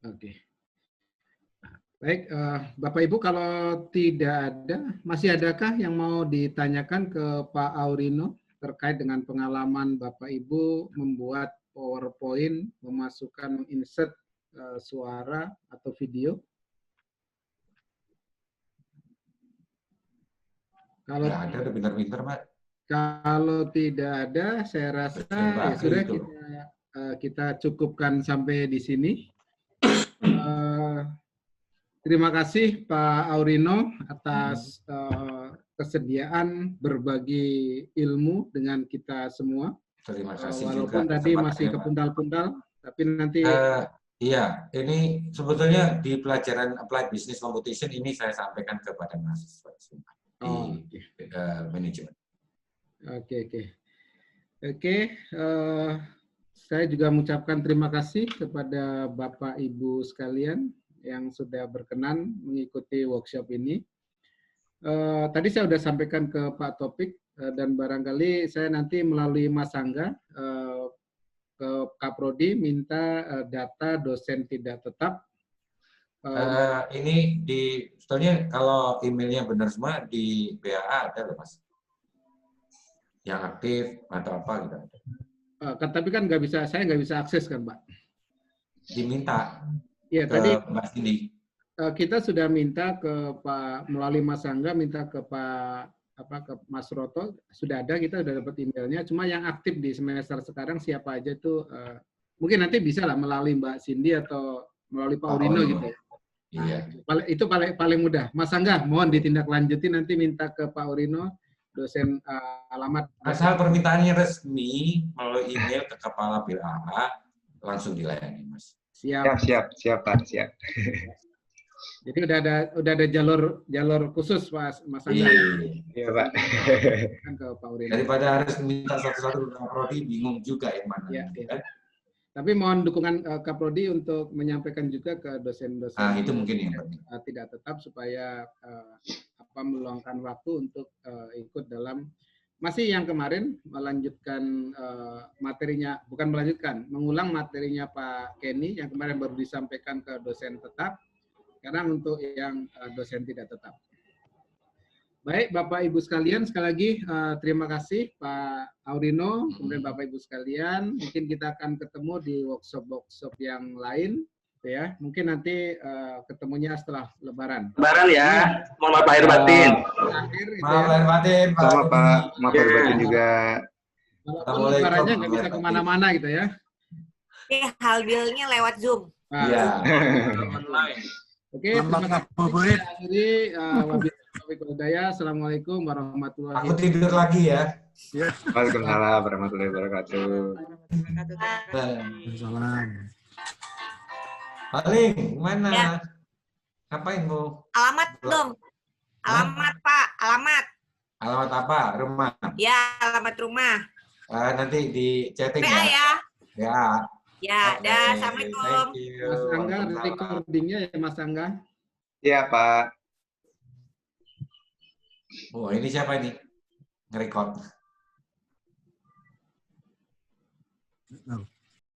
Oke. Baik, Bapak Ibu kalau tidak ada, masih adakah yang mau ditanyakan ke Pak Aurino terkait dengan pengalaman Bapak Ibu membuat PowerPoint, memasukkan, insert suara atau video? Kalau ada, udah pintar-pintar, Pak. Kalau tidak ada, saya rasa ya sudah kita cukupkan sampai di sini. Terima kasih Pak Aurino atas kesediaan berbagi ilmu dengan kita semua. Terima kasih walaupun juga tadi masih kesempatannya, Pak. kepundal-pundal, tapi nanti Iya, ini sebetulnya di pelajaran Applied Business Competition ini saya sampaikan kepada mahasiswa semua di manajemen. Oke, saya juga mengucapkan terima kasih kepada Bapak Ibu sekalian yang sudah berkenan mengikuti workshop ini. Tadi saya sudah sampaikan ke Pak Topik dan barangkali saya nanti melalui Mas Angga ke Kaprodi minta data dosen tidak tetap. Ini sebetulnya kalau emailnya benar semua di BAA ada loh Mas, yang aktif atau apa gitu. Tapi kan saya nggak bisa akses kan Pak. Diminta ya, ke tadi Mbak Cindy. Kita sudah minta ke Pak melalui Mas Angga, minta ke ke Mas Roto, sudah ada, kita sudah dapat emailnya. Cuma yang aktif di semester sekarang siapa aja itu mungkin nanti bisa lah melalui Mbak Cindy atau melalui Pak Aurino gitu ya. Iya. Itu paling mudah. Mas Angga, mohon ditindaklanjuti nanti minta ke Pak Aurino dosen alamat. Asal permintaannya resmi melalui email ke Kepala BAA langsung dilayani Mas. Siap Pak, siap. Jadi udah ada jalur khusus Mas Angga. Iya Pak. Kan ke Pak Aurino. Daripada harus minta satu-satu ke Prodi, bingung juga yang mana. Ya. Tapi mohon dukungan Kaprodi untuk menyampaikan juga ke dosen-dosen itu mungkin yang penting. Tidak tetap supaya meluangkan waktu untuk ikut dalam masih yang kemarin melanjutkan materinya, bukan melanjutkan, mengulang materinya Pak Kenny yang kemarin baru disampaikan ke dosen tetap. Sekarang untuk yang dosen tidak tetap. Baik, Bapak Ibu sekalian, sekali lagi terima kasih Pak Aurino, kemudian Bapak Ibu sekalian. Mungkin kita akan ketemu di workshop-workshop yang lain, ya. Mungkin nanti ketemunya setelah Lebaran. Lebaran ya, mohon maaf lahir batin. Maaf lahir batin, Pak. Sama Pak, maaf lahir batin juga. Walaupun lebarannya nggak bisa kemana-mana gitu ya. Halbilnya lewat Zoom. Iya. Oke, terima kasih. Akhiri, Assalamualaikum warahmatullahi wabarakatuh. Aku tidur lagi ya. Waalaikumsalam warahmatullahi wabarakatuh. Salam. Paling mana? Ya. Ngapain Bu? Alamat dong. Alamat Pak, alamat. Alamat apa? Rumah. Ya, alamat rumah. Nanti di chatting PA ya. Ya. Ya, Oke, dah. Assalamualaikum. thank you. Mas Angga, recordingnya ya Mas Angga. Iya Pak. Oh, ini siapa ini? Nge-record.